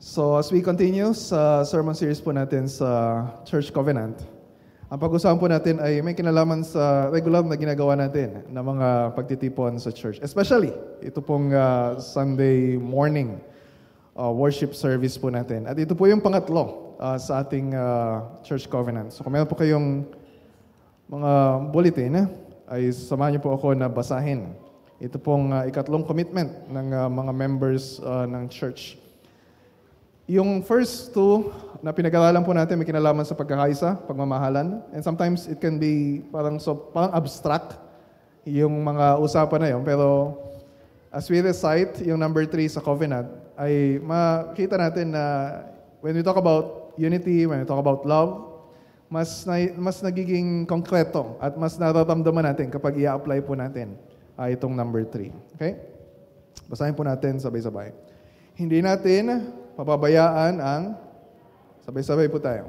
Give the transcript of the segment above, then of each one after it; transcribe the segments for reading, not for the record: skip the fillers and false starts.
So as we continue sa sermon series po natin sa Church Covenant, ang pag-usapan po natin ay may kinalaman sa regular na ginagawa natin na mga pagtitipon sa church. Especially, ito pong Sunday morning worship service po natin. At ito po yung pangatlo sa ating Church Covenant. So kung meron po kayong mga bulletin, ay samahan niyo po ako na basahin. Ito pong ikatlong commitment ng mga members ng church. Yung first two na pinag-aralan po natin may kinalaman sa pagkakaisa, pagmamahalan. And sometimes it can be parang abstract yung mga usapan na yun. Pero as we recite yung number 3 sa covenant, ay makita natin na when we talk about unity, when we talk about love, mas nagiging konkreto at mas nararamdaman natin kapag i-apply po natin itong number 3. Okay? Basahin po natin sabay-sabay. Hindi natin pababayaan ang, sabay-sabay po tayo.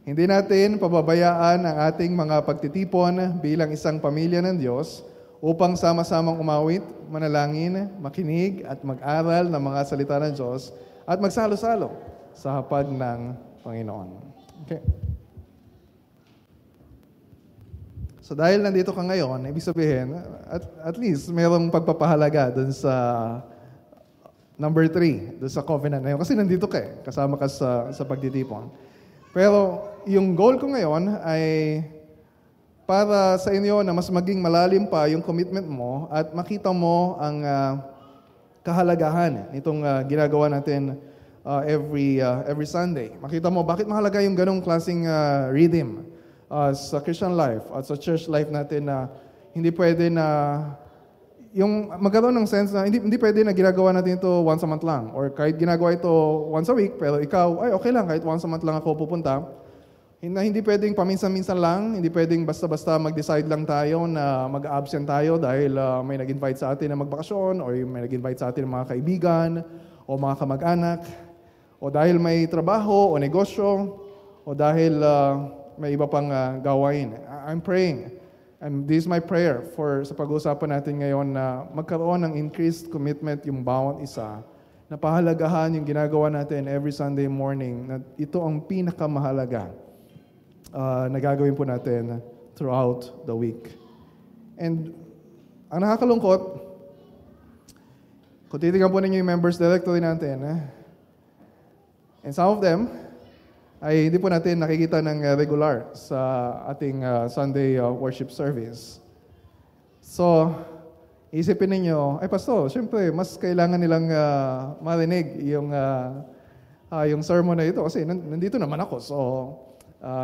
Hindi natin pababayaan ang ating mga pagtitipon bilang isang pamilya ng Diyos upang sama-samang umawit, manalangin, makinig at mag-aral ng mga salita ng Diyos at magsalo-salo sa hapag ng Panginoon. Okay. So dahil nandito ka ngayon, ibig sabihin, at least mayroong pagpapahalaga dun sa number 3, doon sa covenant na yun. Kasi nandito ka kasama ka sa pagtitipon. Pero yung goal ko ngayon ay para sa inyo na mas maging malalim pa yung commitment mo at makita mo ang kahalagahan nitong ginagawa natin every Sunday. Makita mo bakit mahalaga yung ganong klaseng rhythm sa Christian life at sa church life natin na hindi pwede na yung magkaroon ng sense na hindi pwede na ginagawa natin ito once a month lang or kahit ginagawa ito once a week pero ikaw, ay okay lang kahit once a month lang ako pupunta. Hindi pwedeng paminsan-minsan lang, hindi pwedeng basta-basta mag-decide lang tayo na mag-absent tayo dahil may nag-invite sa atin na magbakasyon or may nag-invite sa atin ng mga kaibigan o mga kamag-anak o dahil may trabaho o negosyo o dahil may iba pang gawain. I'm praying. And this is my prayer sa pag-uusapan natin ngayon na magkaroon ng increased commitment yung bawat isa na pahalagahan yung ginagawa natin every Sunday morning na ito ang pinakamahalaga na gagawin po natin throughout the week. And ang nakakalungkot, kung titignan po ninyo yung members directory natin, and some of them ay hindi po natin nakikita ng regular sa ating Sunday worship service. So, isipin ninyo, ay pastor, syempre, mas kailangan nilang marinig yung sermon na ito kasi nandito naman ako. So,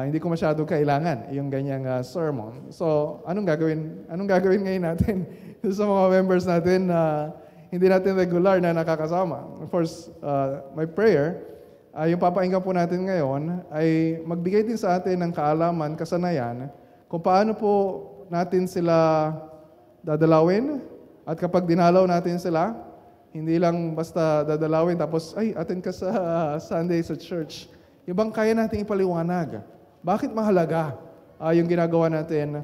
hindi ko masyado kailangan yung ganyang sermon. So, anong gagawin ngayon natin sa mga members natin na hindi natin regular na nakakasama? Of course, my prayer, yung papakinggan po natin ngayon ay magbigay din sa atin ng kaalaman, kasanayan, kung paano po natin sila dadalawin at kapag dinalaw natin sila, hindi lang basta dadalawin tapos, ay, attend ka sa Sunday sa church. Yung bang kaya natin ipaliwanag? Bakit mahalaga yung ginagawa natin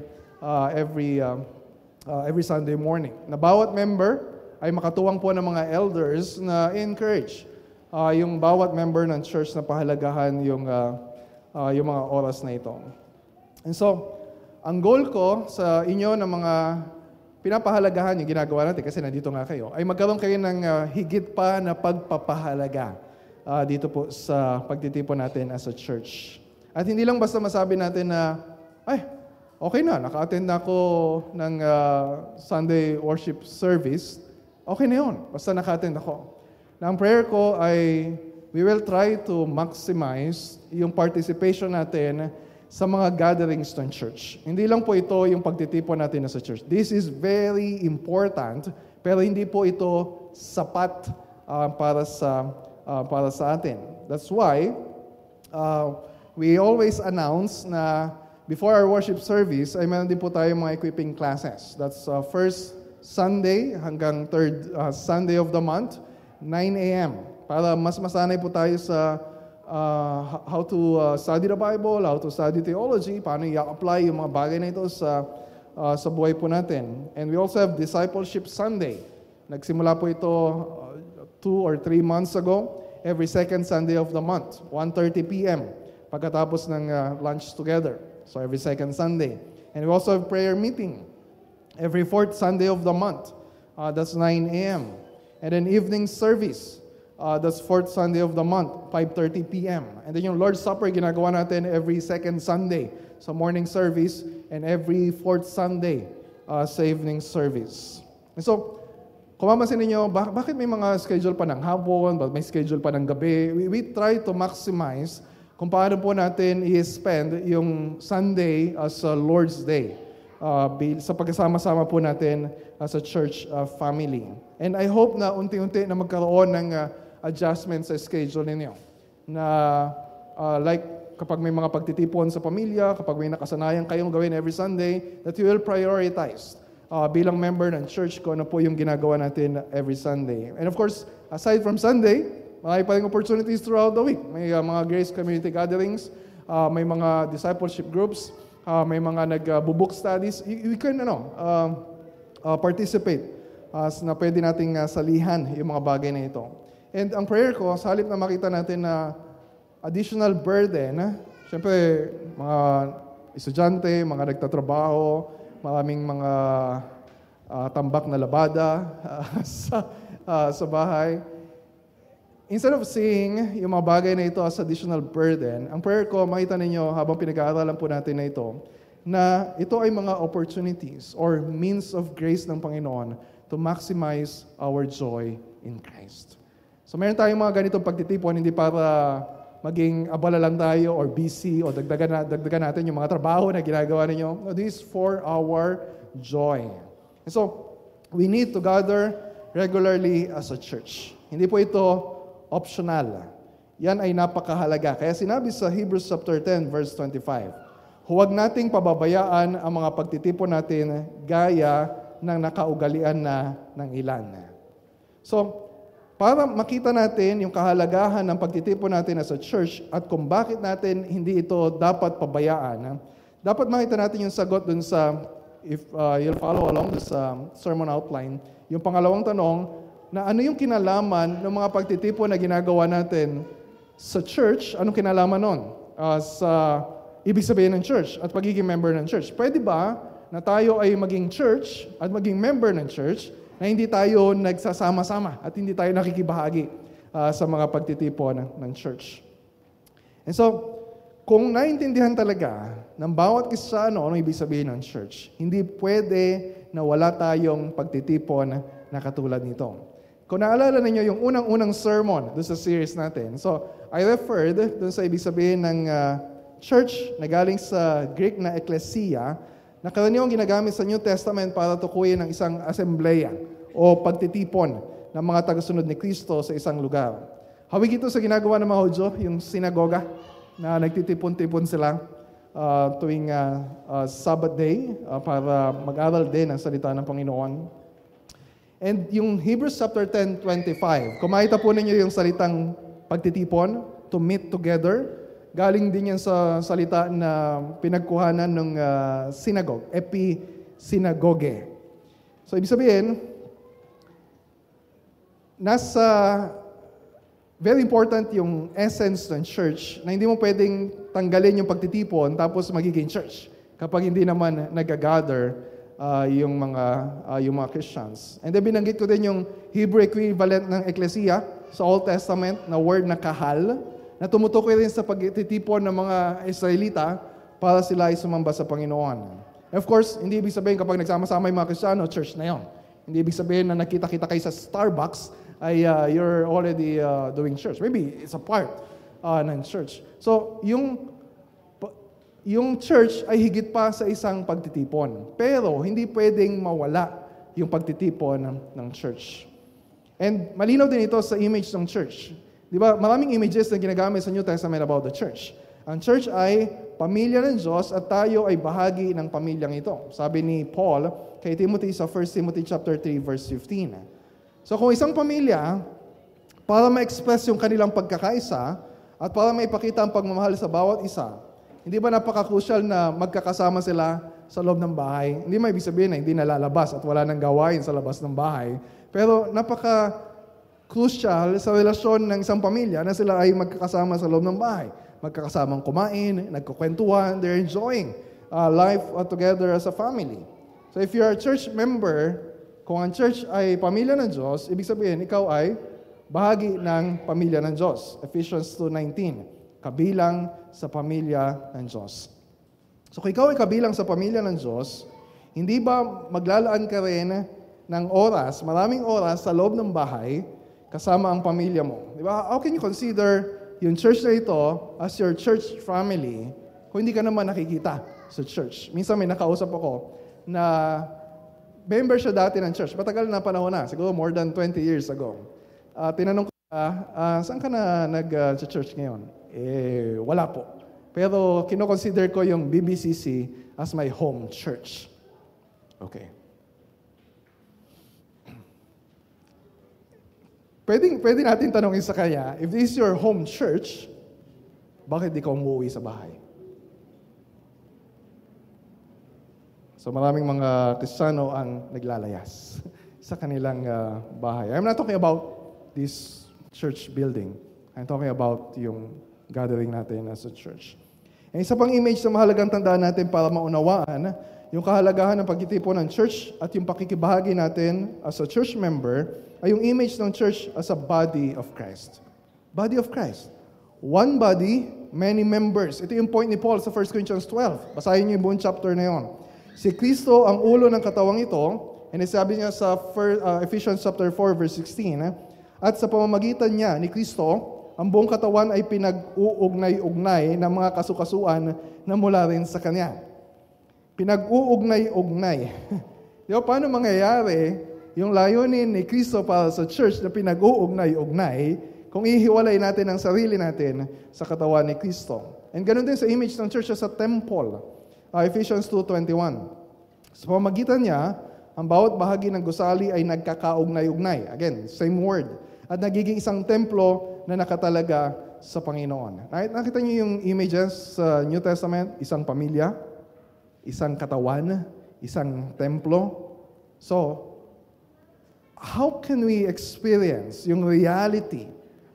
every Sunday morning? Na bawat member ay makatuwang po ng mga elders na encourage yung bawat member ng church na pahalagahan yung mga oras na ito. And so, ang goal ko sa inyo ng mga pinapahalagahan yung ginagawa natin, kasi nandito nga kayo, ay magkaroon kayo ng higit pa na pagpapahalaga dito po sa pagtitipon natin as a church. At hindi lang basta masabi natin na, ay, okay na, naka-attend na ako ng Sunday worship service, okay na yun, basta naka-attend ako. Ang prayer ko ay we will try to maximize yung participation natin sa mga gatherings ng church. Hindi lang po ito yung pagtitipon natin sa church. This is very important, pero hindi po ito sapat para sa atin. That's why we always announce na before our worship service ay meron din po tayo mga equipping classes. That's first Sunday hanggang third Sunday of the month, 9 a.m. Para mas masanay po tayo sa how to study the Bible, how to study theology, paano i-apply yung mga bagay na ito sa buhay po natin. And we also have Discipleship Sunday. Nagsimula po ito 2 or 3 months ago. every second Sunday of the month, 1:30 p.m. pagkatapos ng lunch together. So every second Sunday. And we also have prayer meeting every fourth Sunday of the month. That's 9 a.m. And then evening service. That's fourth Sunday of the month, 5:30 p.m. And then yung Lord's Supper, ginagawa natin every second Sunday sa morning service and every fourth Sunday sa evening service. And so, kung mamansin ninyo, bakit may mga schedule pa ng hapon, may schedule pa ng gabi? We try to maximize kung paano po natin i-spend yung Sunday as a Lord's Day sa pagkasama-sama po natin as a church family. And I hope na unti-unti na magkaroon ng adjustment sa schedule ninyo. Na like kapag may mga pagtitipon sa pamilya, kapag may nakasanayan kayong gawin every Sunday, that you will prioritize bilang member ng church kung ano po yung ginagawa natin every Sunday. And of course, aside from Sunday, may pa rin opportunities throughout the week. May mga Grace Community Gatherings, may mga discipleship groups, may mga nag-book studies. You can participate na pwede nating salihan yung mga bagay na ito. And ang prayer ko, sa halip na makita natin na additional burden, syempre mga estudyante, mga nagtatrabaho, maraming mga tambak na labada sa bahay. Instead of seeing yung mga bagay na ito as additional burden, ang prayer ko, makita ninyo habang pinag-aaralan po natin na ito ay mga opportunities or means of grace ng Panginoon to maximize our joy in Christ. So meron tayong mga ganitong pagtitipon, hindi para maging abala lang tayo or busy o dagdagan natin yung mga trabaho na ginagawa ninyo. No, this is for our joy. And so, we need to gather regularly as a church. Hindi po ito optional. Yan ay napakahalaga. Kaya sinabi sa Hebrews chapter 10, verse 25, huwag nating pababayaan ang mga pagtitipon natin gaya ng nakaugalian na ng ilan. So, para makita natin yung kahalagahan ng pagtitipon natin as a church at kung bakit natin hindi ito dapat pabayaan, dapat makita natin yung sagot dun sa, if you'll follow along sa sermon outline, yung pangalawang tanong, na ano yung kinalaman ng mga pagtitipon na ginagawa natin sa church, anong kinalaman nun sa ibig sabihin ng church at pagiging member ng church. Pwede ba na tayo ay maging church at maging member ng church na hindi tayo nagsasama-sama at hindi tayo nakikibahagi sa mga pagtitipon ng church. And so, kung naintindihan talaga ng bawat Kristiyano ano ibig sabihin ng church, hindi pwede na wala tayong pagtitipon na katulad nito. Kung naalala ninyo yung unang-unang sermon doon sa series natin, so I referred doon sa ibig sabihin ng church na galing sa Greek na ecclesia, na karaniwang ginagamit sa New Testament para tukuyin ng isang assembleya o pagtitipon ng mga tagasunod ni Kristo sa isang lugar. Hawig ito sa ginagawa ng mga Hudyo, yung sinagoga, na nagtitipon-tipon sila tuwing Sabbath day para mag-aral din ang salita ng Panginoon. And yung Hebrews chapter 10:25, kung makita po ninyo yung salitang pagtitipon, to meet together, galing din yan sa salita na pinagkuhanan ng synagogue, epi-synagoge. So, ibig sabihin, very important yung essence ng church na hindi mo pwedeng tanggalin yung pagtitipon tapos magiging church kapag hindi naman nag-gather yung mga Christians. And then binanggit ko din yung Hebrew equivalent ng ecclesia sa Old Testament na word na kahal, na tumutukoy rin sa pagtitipon ng mga Israelita para sila ay sumamba sa Panginoon. And of course, hindi ibig sabihin kapag nagsama-sama yung mga Kristiyano, church na yon. Hindi ibig sabihin na nakita-kita kayo sa Starbucks ay you're already doing church. Maybe it's a part ng church. So, yung church ay higit pa sa isang pagtitipon. Pero, hindi pwedeng mawala yung pagtitipon ng church. And malinaw din ito sa image ng church. Di ba? Maraming images na ginagamit sa New Testament about the church. Ang church ay pamilya ng Diyos at tayo ay bahagi ng pamilyang ito. Sabi ni Paul kay Timothy sa 1 Timothy chapter 3 verse 15. So kung isang pamilya, para ma-express yung kanilang pagkakaisa at para maipakita ang pagmamahal sa bawat isa, hindi ba napaka-crucial na magkakasama sila sa loob ng bahay? Hindi may ibig sabihin na hindi nalalabas at wala nang gawain sa labas ng bahay. Pero napaka crucial sa relasyon ng isang pamilya na sila ay magkakasama sa loob ng bahay. Magkakasamang kumain, nagkukwentuhan, they're enjoying life together as a family. So if you're a church member, kung ang church ay pamilya ng Diyos, ibig sabihin, ikaw ay bahagi ng pamilya ng Diyos. Ephesians 2:19, kabilang sa pamilya ng Diyos. So kung ikaw ay kabilang sa pamilya ng Diyos, hindi ba maglalaan ka rin ng oras, maraming oras sa loob ng bahay, kasama ang pamilya mo? Di ba? How can you consider yung church na ito as your church family kung hindi ka naman nakikita sa church? Minsan may nakausap ako na member siya dati ng church. Matagal na panahon na, siguro more than 20 years ago. Tinanong ko saan ka na nag-church ngayon? Wala po. Pero kino-consider ko yung BBCC as my home church. Okay. Pwede natin tanongin sa kanya, if this is your home church, bakit di ka umuwi sa bahay? So maraming mga Kristiyano ang naglalayas sa kanilang bahay. I'm not talking about this church building. I'm talking about yung gathering natin as a church. And isa pang image na mahalagang tandaan natin para maunawaan yung kahalagahan ng pagtitipon ng church at yung pakikibahagi natin as a church member ay yung image ng church as a body of Christ. Body of Christ. One body, many members. Ito yung point ni Paul sa 1 Corinthians 12. Basahin niyo yung buong chapter na yun. Si Kristo ang ulo ng katawang ito, and sabi niya sa Ephesians chapter 4 verse 16, at sa pamamagitan niya ni Kristo, ang buong katawan ay pinag-uugnay-ugnay ng mga kasukasuan na mula rin sa Kanya. Pinag-uugnay-ugnay. Di ba, paano mangyayari yung layunin ni Kristo para sa church na pinag-uugnay-ugnay kung ihiwalay natin ang sarili natin sa katawan ni Kristo? And ganun din sa image ng church as a temple. Ephesians 2:21. Sa pamamagitan niya, ang bawat bahagi ng gusali ay nagkakaugnay-ugnay. Again, same word. At nagiging isang templo na nakatalaga sa Panginoon. Nakita niyo yung images sa New Testament? Isang pamilya, isang katawan, isang templo. So, how can we experience yung reality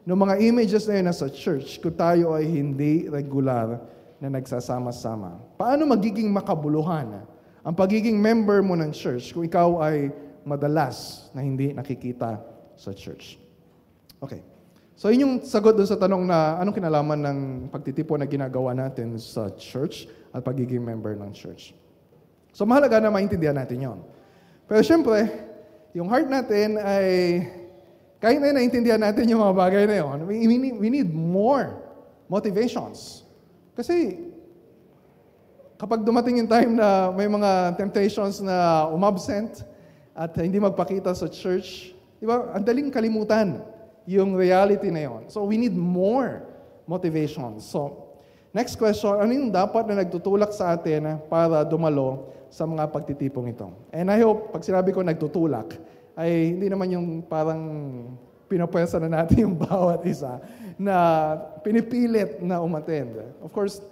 ng mga images na yun sa church kung tayo ay hindi regular na nagsasama-sama? Paano magiging makabuluhan ang pagiging member mo ng church kung ikaw ay madalas na hindi nakikita sa church? Okay. So, yun yung sagot doon sa tanong na anong kinalaman ng pagtitipon na ginagawa natin sa church at pagiging member ng church. So, mahalaga na maintindihan natin yon. Pero syempre, yung heart natin ay, kahit na naintindihan natin yung mga bagay na yun, we need more motivations. Kasi, kapag dumating yung time na may mga temptations na umabsent at hindi magpakita sa church, di ba, ang daling kalimutan yung reality na yon. So, we need more motivation. So, next question, ano yung dapat na nagtutulak sa atin para dumalo sa mga pagtitipong ito? And I hope, pag sinabi ko nagtutulak, ay hindi naman yung parang pinapwesa na natin yung bawat isa na pinipilit na umattend. Of course,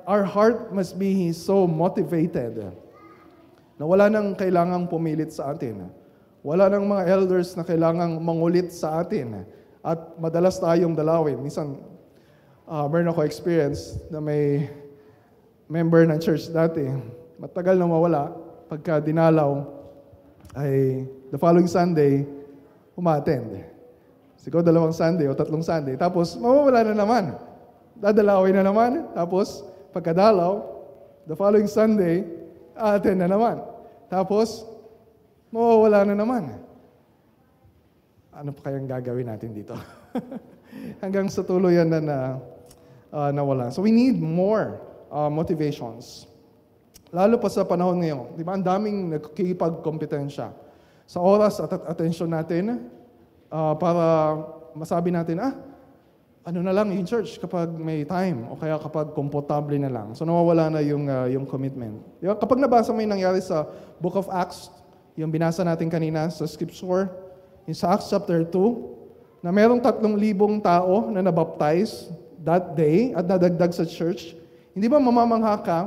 our heart must be so motivated na wala nang kailangang pumilit sa atin. Wala nang mga elders na kailangang mangulit sa atin. At madalas tayong dalawin. Minsan, meron ako experience na may member ng church dati. Matagal na mawala. Pagka dinalaw, ay the following Sunday, umattend. Siguro 2 Sunday o 3 Sunday. Tapos, mawawala na naman. Dadalawin na naman. Tapos, pagkadalaw, the following Sunday, attend na naman. Tapos, mawawala na naman. Ano pa kayang gagawin natin dito? Hanggang sa tuluyan na nawala. So we need more motivations. Lalo pa sa panahon ngayon. Di ba? Ang daming nagkikipag-kompetensya sa oras at atensyon natin para masabi natin, ano na lang in church kapag may time o kaya kapag komportable na lang. So nawawala na yung commitment. Di ba? Kapag nabasa mo yung nangyari sa Book of Acts, yung binasa natin kanina sa scripture, in sa Acts chapter 2, na merong 3,000 tao na nabaptize that day at nadagdag sa church. Hindi ba mamamangha ka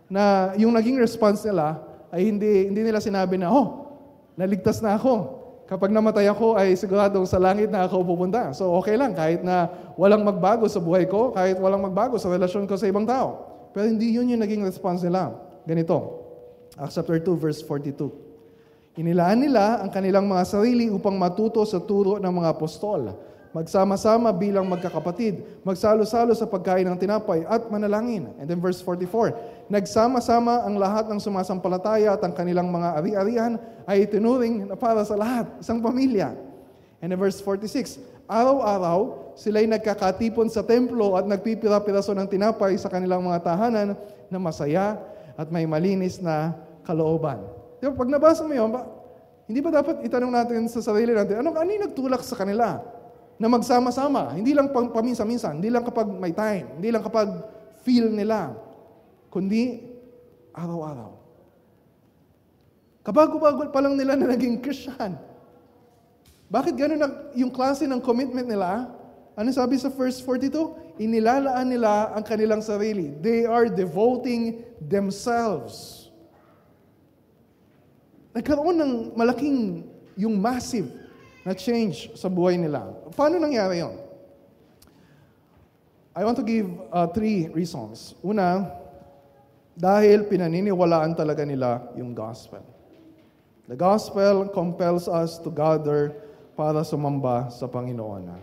na yung naging response nila ay hindi nila sinabi na, naligtas na ako. Kapag namatay ako, ay siguradong sa langit na ako pupunta. So okay lang, kahit na walang magbago sa buhay ko, kahit walang magbago sa relasyon ko sa ibang tao. Pero hindi yun yung naging response nila. Ganito, Acts chapter 2, verse 42. Inilaan nila ang kanilang mga sarili upang matuto sa turo ng mga apostol. Magsama-sama bilang magkakapatid, magsalo-salo sa pagkain ng tinapay at manalangin. And then verse 44, nagsama-sama ang lahat ng sumasampalataya at ang kanilang mga ari-arian ay itinuring na para sa lahat, isang pamilya. And then verse 46, araw-araw sila'y nagkakatipon sa templo at nagpipira-piraso ng tinapay sa kanilang mga tahanan na masaya at may malinis na kalooban. Diba, pag nabasa mo yun, hindi ba dapat itanong natin sa sarili natin, ano yung nagtulak sa kanila? Na magsama-sama, hindi lang paminsan-minsan, hindi lang kapag may time, hindi lang kapag feel nila, kundi araw-araw. Kabago-bago pa lang nila na naging Christian. Bakit ganun yung klase ng commitment nila? Ano sabi sa verse 42? Inilalaan nila ang kanilang sarili. They are devoting themselves. Nagkaroon ng malaking, yung massive na change sa buhay nila. Paano nangyari yun? I want to give 3 reasons. Una, dahil pinaniniwalaan talaga nila yung gospel. The gospel compels us to gather para sumamba sa Panginoon.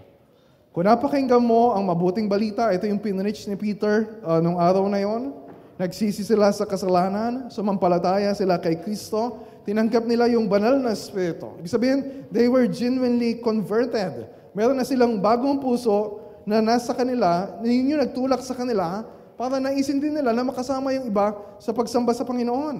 Kung napakinggan mo ang mabuting balita, ito yung pinreach ni Peter nung araw na yon. Nagsisi sila sa kasalanan, sumampalataya sila kay Kristo, tinanggap nila yung banal na Espiritu. Ibig sabihin, they were genuinely converted. Meron na silang bagong puso na nasa kanila, yun yung nagtulak sa kanila para naisin din nila na makasama yung iba sa pagsamba sa Panginoon.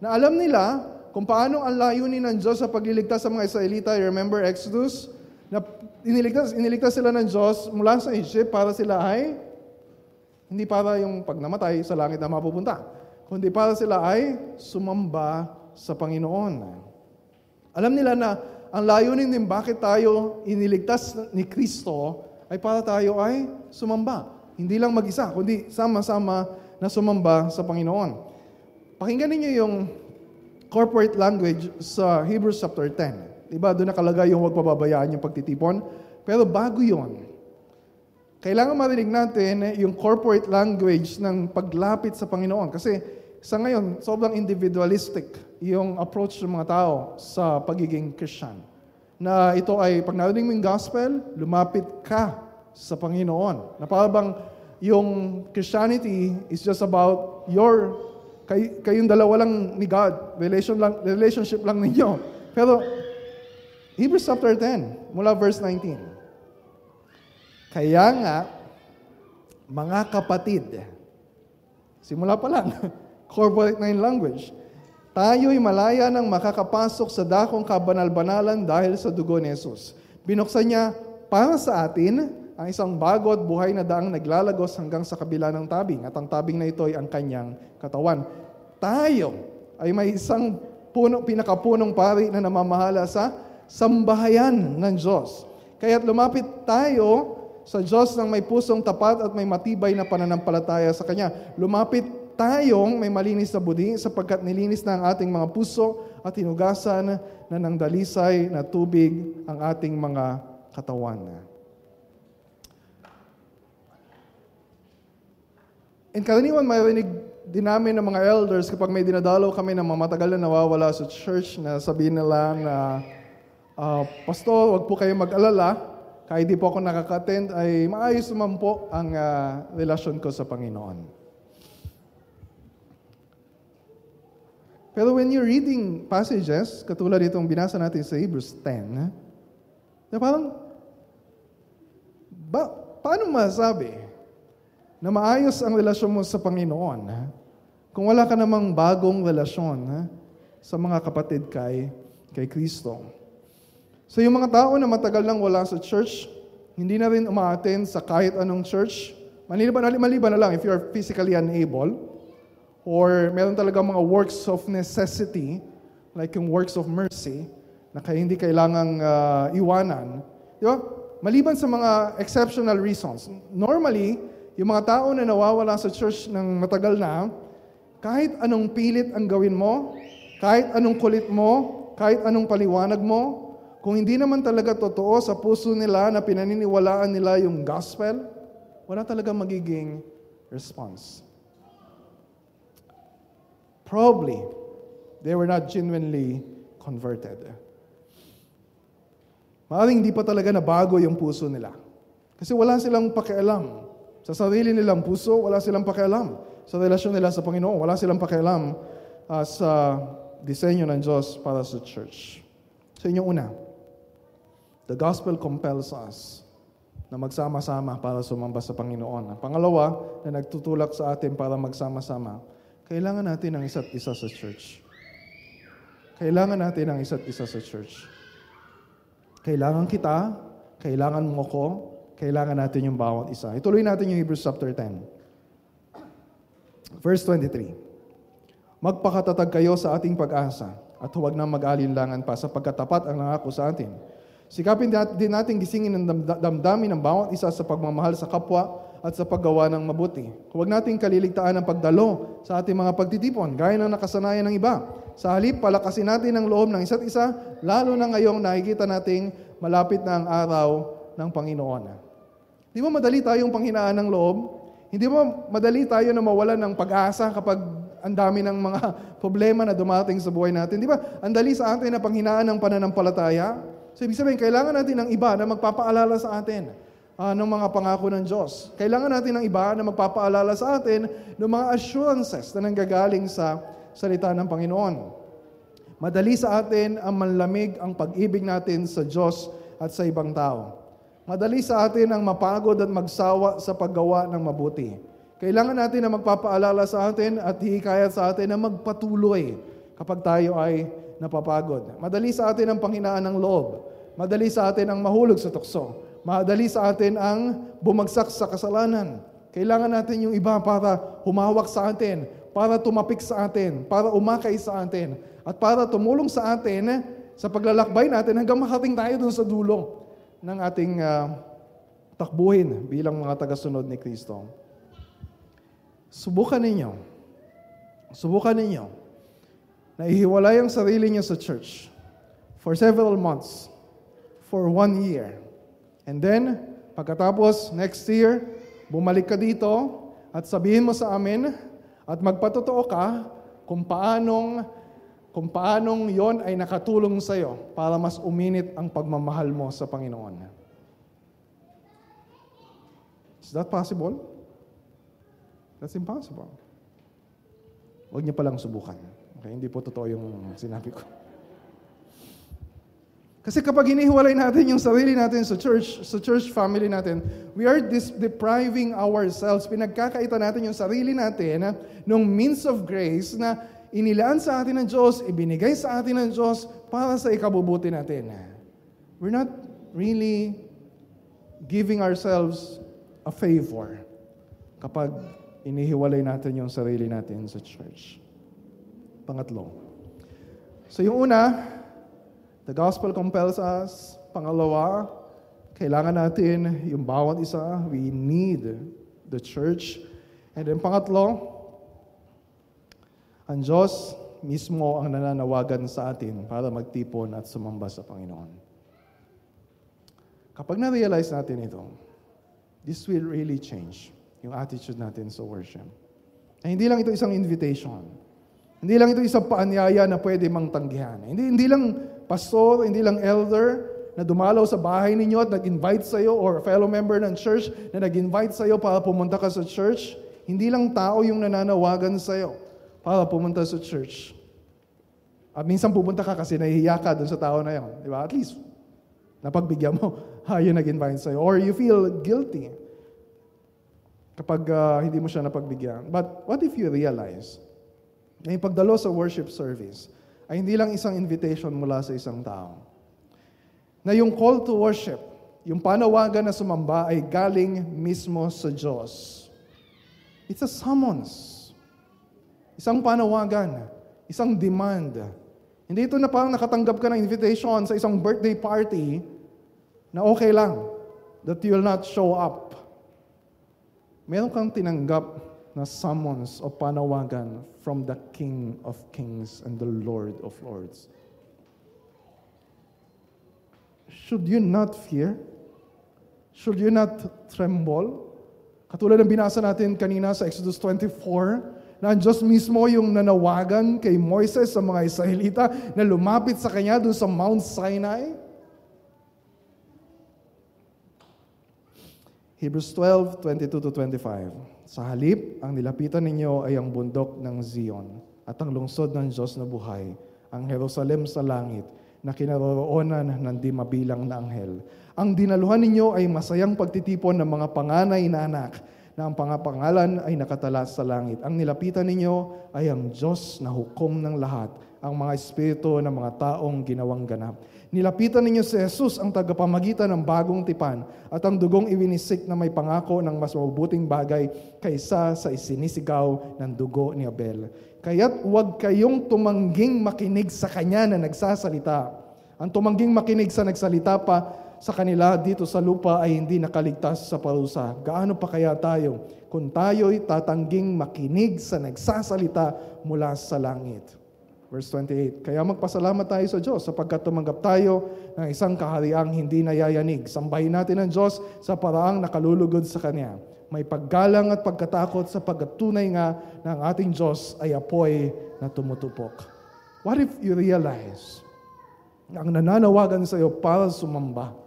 Na alam nila kung paano ang layunin ng Diyos sa pagliligtas sa mga Israelita. Remember Exodus? Na iniligtas sila ng Diyos mula sa Egypt para sila ay hindi para yung pag namatay sa langit na mapupunta, kundi para sila ay sumamba sa Panginoon. Alam nila na ang layunin din bakit tayo iniligtas ni Kristo ay para tayo ay sumamba. Hindi lang mag-isa, kundi sama-sama na sumamba sa Panginoon. Pakinggan niyo yung corporate language sa Hebrews chapter 10. Diba? Doon nakalagay yung huwag pababayaan yung pagtitipon. Pero bago yon, kailangan marinig natin yung corporate language ng paglapit sa Panginoon. Kasi sa ngayon, sobrang individualistic yung approach ng mga tao sa pagiging Christian. Na ito ay, pag narinig mo yung gospel, lumapit ka sa Panginoon. Na parang yung Christianity is just about kayong dalawa lang ni God. Relationship lang ninyo. Pero, Hebrews chapter 10, mula verse 19. Kaya nga, mga kapatid, simula pa lang, corporate na yung language, tayo'y malaya nang makakapasok sa dakong kabanal-banalan dahil sa dugo ni Jesus. Binuksan niya para sa atin ang isang bago at buhay na daang naglalagos hanggang sa kabila ng tabing. At ang tabing na ito ay ang kanyang katawan. Tayo ay may isang pinakapunong pari na namamahala sa sambahayan ng Diyos. Kaya't lumapit tayo sa Diyos ng may pusong tapat at may matibay na pananampalataya sa Kanya. Lumapit tayong may malinis na budi sapagkat nilinis na ang ating mga puso at hinugasan na ng dalisay na tubig ang ating mga katawan. And karaniwan marinig din namin ng mga elders kapag may dinadalaw kami na mamatagal na nawawala sa church na sabihin nila na Pastor, wag po kayo mag-alala. Kahit di po ako nakaka-attend, ay maayos naman po ang relasyon ko sa Panginoon. Pero when you're reading passages, katulad itong binasa natin sa Hebrews 10, na parang, paano masabi na maayos ang relasyon mo sa Panginoon kung wala ka namang bagong relasyon sa mga kapatid kay Kristo? So yung mga tao na matagal nang wala sa church, hindi na rin umaattend sa kahit anong church, maliban na lang if you are physically unable, or meron talaga mga works of necessity, like yung works of mercy, na hindi kailangang iwanan. Di ba? Maliban sa mga exceptional reasons. Normally, yung mga tao na nawawala sa church ng matagal na, kahit anong pilit ang gawin mo, kahit anong kulit mo, kahit anong paliwanag mo, kung hindi naman talaga totoo sa puso nila na pinaniniwalaan nila yung gospel, wala talaga magiging response. Probably, they were not genuinely converted. Maaaring hindi pa talaga nabago yung puso nila. Kasi wala silang pakialam. Sa sarili nilang puso, wala silang pakialam. Sa relasyon nila sa Panginoon, wala silang pakialam sa disenyo ng Diyos para sa church. So yun yung una. The gospel compels us na magsama-sama para sumamba sa Panginoon. Ang pangalawa, na nagtutulak sa atin para magsama-sama, kailangan natin ang isa't isa sa church. Kailangan natin ang isa't isa sa church. Kailangan kita, kailangan mo ko, kailangan natin yung bawat isa. Ituloy natin yung Hebrews chapter 10. Verse 23. Magpakatatag kayo sa ating pag-asa at huwag na mag-alinlangan pa sapagkat tapat ang nangako sa atin. Sikapin din natin gisingin ang damdamin ng bawat isa sa pagmamahal sa kapwa at sa paggawa ng mabuti. Huwag natin kaliligtaan ang pagdalo sa ating mga pagtitipon, gaya ng nakasanayan ng iba. Sa halip, palakasin natin ang loob ng isa't isa, lalo na ngayong nakikita nating malapit na ang araw ng Panginoon. Di ba madali tayong panghinaan ng loob? Hindi ba madali tayo na mawalan ng pag-asa kapag ang dami ng mga problema na dumating sa buhay natin? Di ba? Ang dali sa atin na panghinaan ng pananampalataya. So, ibig sabihin, kailangan natin ng iba na magpapaalala sa atin ng mga pangako ng Diyos. Kailangan natin ng iba na magpapaalala sa atin ng mga assurances na nanggagaling sa salita ng Panginoon. Madali sa atin ang manlamig ang pag-ibig natin sa Diyos at sa ibang tao. Madali sa atin ang mapagod at magsawa sa paggawa ng mabuti. Kailangan natin na magpapaalala sa atin at hihikayat sa atin na magpatuloy kapag tayo ay napapagod. Madali sa atin ang panghinaan ng loob. Madali sa atin ang mahulog sa tukso. Madali sa atin ang bumagsak sa kasalanan. Kailangan natin yung iba para humawak sa atin, para tumapik sa atin, para umakay sa atin, at para tumulong sa atin sa paglalakbay natin hanggang makating tayo dun sa dulo ng ating takbuhin bilang mga tagasunod ni Kristo. Subukan ninyo na ihiwalay ang sarili niyo sa church for several months, for 1 year. And then, pagkatapos, next year, bumalik ka dito at sabihin mo sa amin at magpatotoo ka kung paanong yon ay nakatulong sa iyo para mas uminit ang pagmamahal mo sa Panginoon. Is that possible? That's impossible. Huwag niyo palang subukan. Okay, hindi po totoo yung sinabi ko. Kasi kapag hinihiwalay natin yung sarili natin sa church family natin, we are depriving ourselves. Pinagkakaita natin yung sarili natin ng means of grace na inilaan sa atin ng Diyos, ibinigay sa atin ng Diyos para sa ikabubuti natin. We're not really giving ourselves a favor kapag inihiwalay natin yung sarili natin sa church. Pangatlo. So yung una, the gospel compels us. Pangalawa, kailangan natin yung bawat isa. We need the church. And then pangatlo, ang Diyos mismo ang nananawagan sa atin para magtipon at sumamba sa Panginoon. Kapag na-realize natin ito, this will really change yung attitude natin sa worship. Ay, hindi lang ito isang invitation. Hindi lang ito isang paanyaya na pwede mang tanggihan. Hindi lang pastor, hindi lang elder na dumalaw sa bahay ninyo at nag-invite sa iyo or fellow member ng church na nag-invite sa iyo para pumunta ka sa church. Hindi lang tao yung nananawagan sa iyo para pumunta sa church. At minsan pupunta ka kasi nahihiya ka dun sa tao na yun. Di ba? At least, napagbigyan mo, yung nag-invite sa'yo. Or you feel guilty kapag hindi mo siya napagbigyan. But what if you realize na yung pagdalo sa worship service ay hindi lang isang invitation mula sa isang tao. Na yung call to worship, yung panawagan na sumamba ay galing mismo sa Diyos. It's a summons. Isang panawagan, isang demand. Hindi ito na parang nakatanggap ka ng invitation sa isang birthday party na okay lang that you will not show up. Meron kang tinanggap na summons o panawagan from the King of Kings and the Lord of Lords. should you not fear? Should you not tremble? Katulad ng binasa natin kanina sa Exodus 24, na ang Diyos mismo yung nanawagan kay Moises sa mga Israelita na lumapit sa kanya doon sa Mount Sinai. Hebrews 12:22-25. Sa halip, ang nilapitan ninyo ay ang bundok ng Zion at ang lungsod ng Diyos na buhay, ang Jerusalem sa langit, na kinaroroonan ng di mabilang na anghel. Ang dinaluhan ninyo ay masayang pagtitipon ng mga panganay na anak, na ang pangalan ay nakatala sa langit. Ang nilapitan ninyo ay ang Diyos na hukom ng lahat, ang mga espiritu ng mga taong ginawang ganap. Nilapitan ninyo si Jesus, ang tagapamagitan ng bagong tipan, at ang dugong iwinisik na may pangako ng mas mabubuting bagay kaysa sa isinisigaw ng dugo ni Abel. Kaya't huwag kayong tumangging makinig sa kanya na nagsasalita. Ang tumangging makinig sa nagsalita pa sa kanila dito sa lupa ay hindi nakaligtas sa parusa. Gaano pa kaya tayo kung tayo'y tatangging makinig sa nagsasalita mula sa langit? Verse 28, kaya magpasalamat tayo sa Diyos sapagkat tumanggap tayo ng isang kahariang hindi nayayanig. Sambahin natin ang Diyos sa paraang nakalulugod sa Kanya. May paggalang at pagkatakot sapagkat tunay nga na ang ating Diyos ay apoy na tumutupok. What if you realize na ang nananawagan sa iyo para sumamba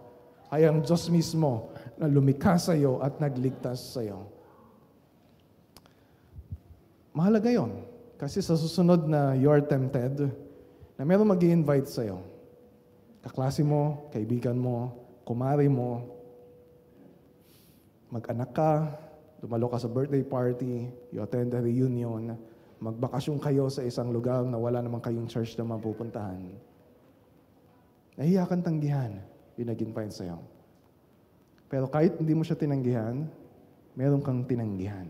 ay ang Diyos mismo na lumikha sa iyo at nagligtas sa iyo? Mahalaga yon. Kasi sa susunod na you are tempted, na meron mag-i-invite sa iyo. Kaklase mo, kaibigan mo, kumari mo, mag-anak ka, dumalo ka sa birthday party, you attend a reunion, magbakasyon kayo sa isang lugar na wala namang kayong church na mapupuntahan. Nahiya kang tanggihan, yung nag-invite sa iyo. Pero kahit hindi mo siya tinanggihan, meron kang tinanggihan.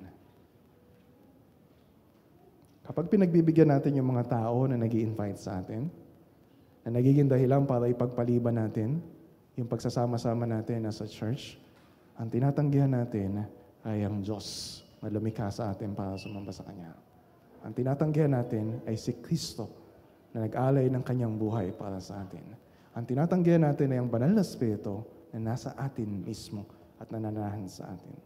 Kapag pinagbibigyan natin yung mga tao na nag-i-invite sa atin, na nagiging dahilan para ipagpaliban natin yung pagsasama-sama natin as a church, ang tinatanggihan natin ay ang Diyos na lumikha sa atin para sumamba sa Kanya. Ang tinatanggihan natin ay si Kristo na nag-alay ng Kanyang buhay para sa atin. Ang tinatanggihan natin ay ang banal na Espiritu na nasa atin mismo at nananahan sa atin.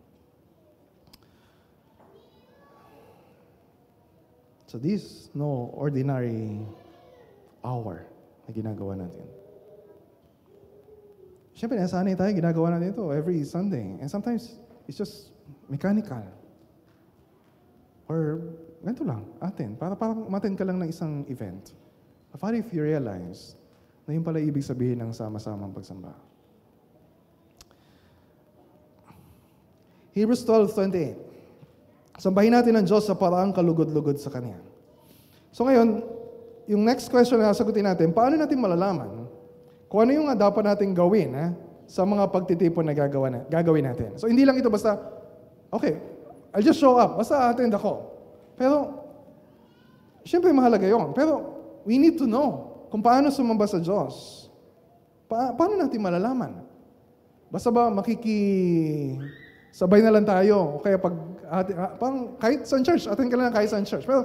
So this no ordinary hour na ginagawa natin. Siyempre, nasanay tayo, ginagawa natin ito every Sunday. And sometimes, it's just mechanical. Or, ganito lang, atin. Parang umattend ka lang ng isang event. But what if you realize na yun pala ibig sabihin ng sama-samang pagsamba? Hebrews 12:28. Sambahin natin ang Diyos sa paraang kalugod-lugod sa Kanya. So ngayon, yung next question na sagutin natin, paano natin malalaman kung ano yung dapat natin gawin sa mga pagtitipon na gagawin natin? So hindi lang ito basta, okay, I'll just show up, basta attend ako. Pero, syempre mahalaga yun. Pero, we need to know kung paano sumamba sa Diyos. Paano natin malalaman? Basta ba sabay na lang tayo? O kaya kahit sa church, attend ka lang kahit sa church. Pero,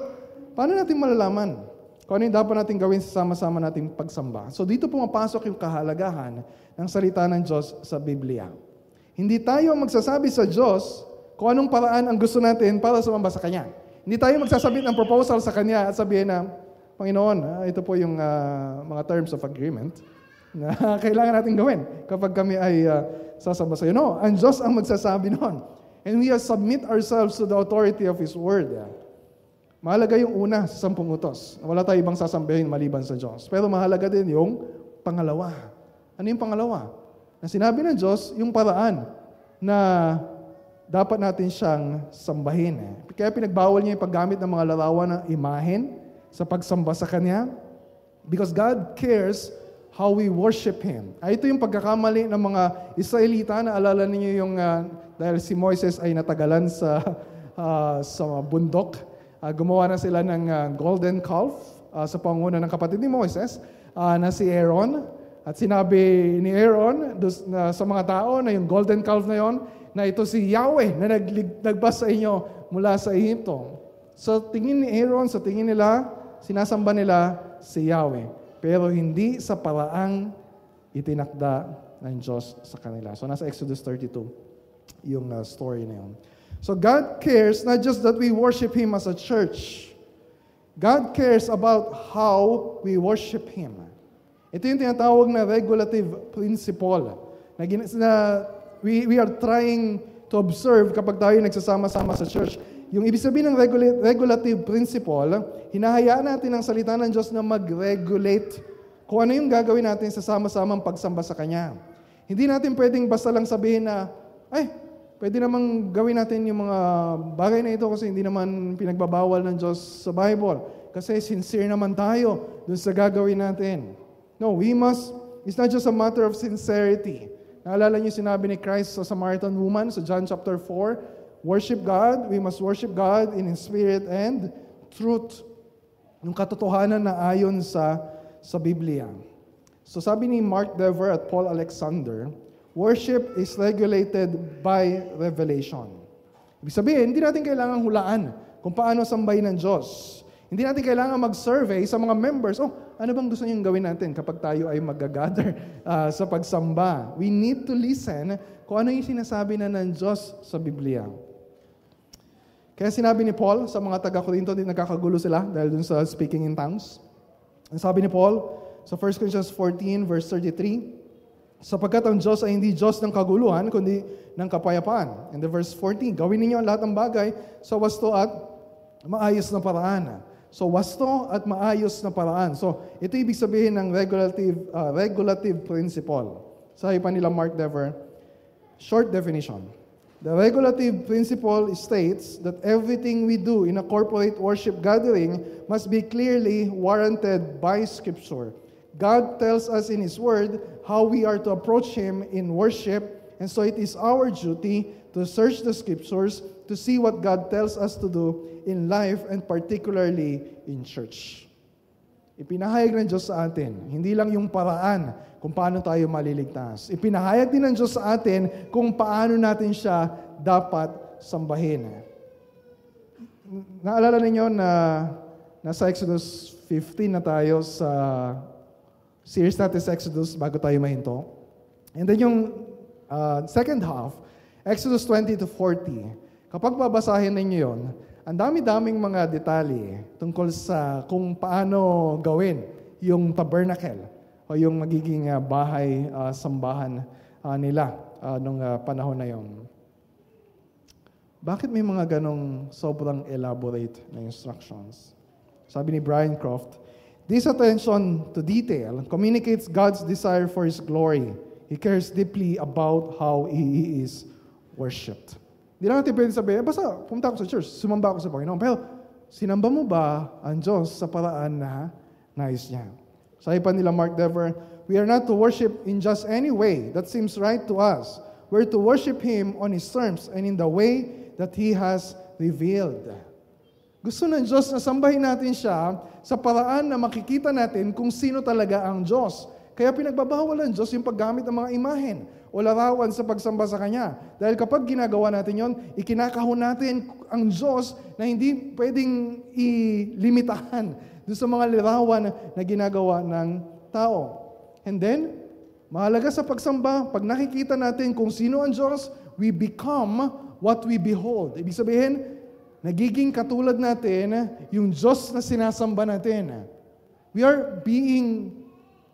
paano natin malalaman kung ano yung dapat natin gawin sa sama-sama nating pagsamba? So, dito pumapasok yung kahalagahan ng salita ng Diyos sa Biblia. Hindi tayo magsasabi sa Diyos kung anong paraan ang gusto natin para sumamba sa Kanya. Hindi tayo magsasabit ng proposal sa Kanya at sabihin na, Panginoon, ito po yung mga terms of agreement na kailangan natin gawin kapag kami ay sasamba sa iyo. No, ang Diyos ang magsasabi noon. And we submit ourselves to the authority of His Word. Mahalaga yung una sa 10 utos. Wala tayo ibang sasambihin maliban sa Diyos. Pero mahalaga din yung pangalawa. Ano yung pangalawa? Na sinabi ng Diyos, yung paraan na dapat natin siyang sambahin. Kaya pinagbawal niya yung paggamit ng mga larawan ng imahen sa pagsamba sa Kanya. Because God cares how we worship Him. Ito yung pagkakamali ng mga Israelita. Naalala ninyo yung dahil si Moises ay natagalan sa bundok. Gumawa na sila ng golden calf sa panguna ng kapatid ni Moises na si Aaron. At sinabi ni Aaron sa mga tao na yung golden calf na yon, na ito si Yahweh na nagbas sa inyo mula sa Egypto. So tingin ni Aaron, sa tingin nila, sinasamba nila si Yahweh. Pero hindi sa paraang itinakda ng Diyos sa kanila. So nasa Exodus 32 yung story na yun. So God cares not just that we worship Him as a church. God cares about how we worship Him. Ito yung tinatawag na regulative principle na we are trying to observe kapag tayo nagsasama-sama sa church. Yung ibig sabihin ng regulative principle, hinahayaan natin ang salita ng Diyos na mag-regulate kung ano yung gagawin natin sa sama-samang pagsamba sa Kanya. Hindi natin pwedeng basta lang sabihin na, pwede namang gawin natin yung mga bagay na ito kasi hindi naman pinagbabawal ng Diyos sa Bible. Kasi sincere naman tayo dun sa gagawin natin. No, it's not just a matter of sincerity. Naalala niyo sinabi ni Christ sa Samaritan woman sa John chapter 4, worship God, we must worship God in spirit and truth. Yung katotohanan na ayon sa Biblia. So sabi ni Mark Dever at Paul Alexander, worship is regulated by revelation. Ibig sabihin, hindi natin kailangang hulaan kung paano sambahin ng Diyos. Hindi natin kailangan mag-survey sa mga members, ano bang gusto niyong gawin natin kapag tayo ay mag-gather sa pagsamba? We need to listen kung ano yung sinasabi na ng Diyos sa Biblia. Kaya sinabi ni Paul sa mga taga-Korinto, nagkakagulo sila dahil dun sa speaking in tongues. Ang sabi ni Paul sa 1 Corinthians 14 verse 33, sapagkat ang Diyos ay hindi Diyos ng kaguluhan, kundi ng kapayapaan. And the verse 14, gawin ninyo ang lahat ng bagay sa wasto at maayos na paraan. So wasto at maayos na paraan. So ito ibig sabihin ng regulative principle. Sabi pa nila Mark Dever, short definition. The regulative principle states that everything we do in a corporate worship gathering must be clearly warranted by Scripture. God tells us in His Word how we are to approach Him in worship, and so it is our duty to search the Scriptures to see what God tells us to do in life and particularly in church. Ipinahayag ng Diyos sa atin, hindi lang yung paraan kung paano tayo maliligtas. Ipinahayag din ng Diyos sa atin kung paano natin siya dapat sambahin. Naalala ninyo na nasa Exodus 15 na tayo sa series natin sa Exodus bago tayo mahinto. And then yung second half, Exodus 20 to 40. Kapag babasahin ninyo yun, ang dami-daming mga detalye tungkol sa kung paano gawin yung tabernacle o yung magiging bahay sambahan nila nung panahon na yon. Bakit may mga ganong sobrang elaborate na instructions? Sabi ni Brian Croft, this attention to detail communicates God's desire for His glory. He cares deeply about how He is worshipped. Hindi natin pwede sabihin, basta pumunta ako sa church, sumamba ako sa Panginoon. Pero sinamba mo ba ang Diyos sa paraan na nais niya? Sabi pa nila Mark Dever, we are not to worship in just any way that seems right to us. We're to worship Him on His terms and in the way that He has revealed. Gusto ng Diyos na sambahin natin siya sa paraan na makikita natin kung sino talaga ang Diyos. Kaya pinagbabawal ng Diyos yung paggamit ng mga imahen o larawan sa pagsamba sa Kanya. Dahil kapag ginagawa natin yon, ikinakahon natin ang Diyos na hindi pwedeng ilimitahan doon sa mga larawan na ginagawa ng tao. And then, mahalaga sa pagsamba, pag nakikita natin kung sino ang Diyos, we become what we behold. Ibig sabihin, nagiging katulad natin yung Diyos na sinasamba natin. We are being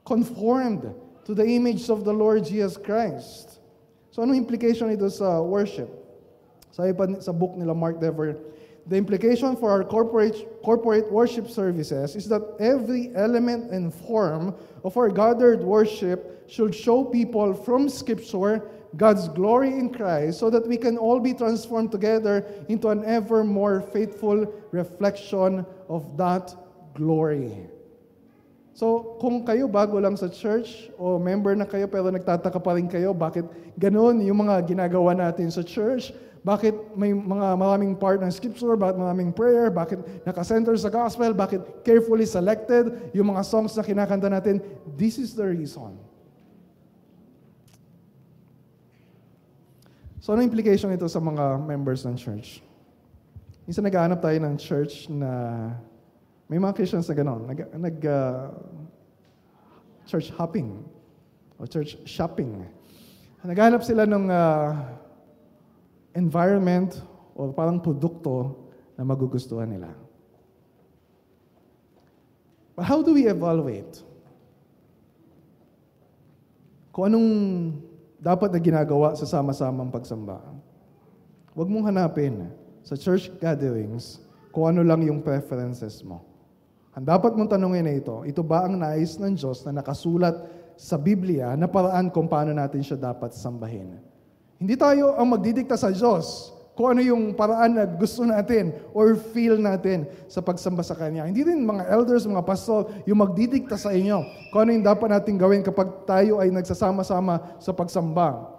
conformed to the image of the Lord Jesus Christ. So anong implication ito sa worship? Sabi pa sa book nila Mark Dever, the implication for our corporate worship services is that every element and form of our gathered worship should show people from Scripture God's glory in Christ so that we can all be transformed together into an ever more faithful reflection of that glory. So, kung kayo bago lang sa church o member na kayo pero nagtataka pa rin kayo, bakit ganun yung mga ginagawa natin sa church? Bakit may mga maraming part ng scripture? Bakit maraming prayer? Bakit nakasenter sa gospel? Bakit carefully selected yung mga songs na kinakanta natin? This is the reason. So, ano implication ito sa mga members ng church? Minsan nag-aanap tayo ng church na may mga Christians na gano'n, church hopping. o church shopping. Naghahanap sila ng environment o parang produkto na magugustuhan nila. But how do we evaluate? Kung anong dapat na ginagawa sa sama-samang pagsamba. Huwag mong hanapin sa church gatherings kung ano lang yung preferences mo. Ang dapat mong tanungin na ito ba ang nais ng Diyos na nakasulat sa Biblia na paraan kung paano natin siya dapat sambahin? Hindi tayo ang magdidikta sa Diyos kung ano yung paraan na gusto natin or feel natin sa pagsamba sa Kanya. Hindi rin mga elders, mga pastor, yung magdidikta sa inyo kung ano yung dapat natin gawin kapag tayo ay nagsasama-sama sa pagsamba.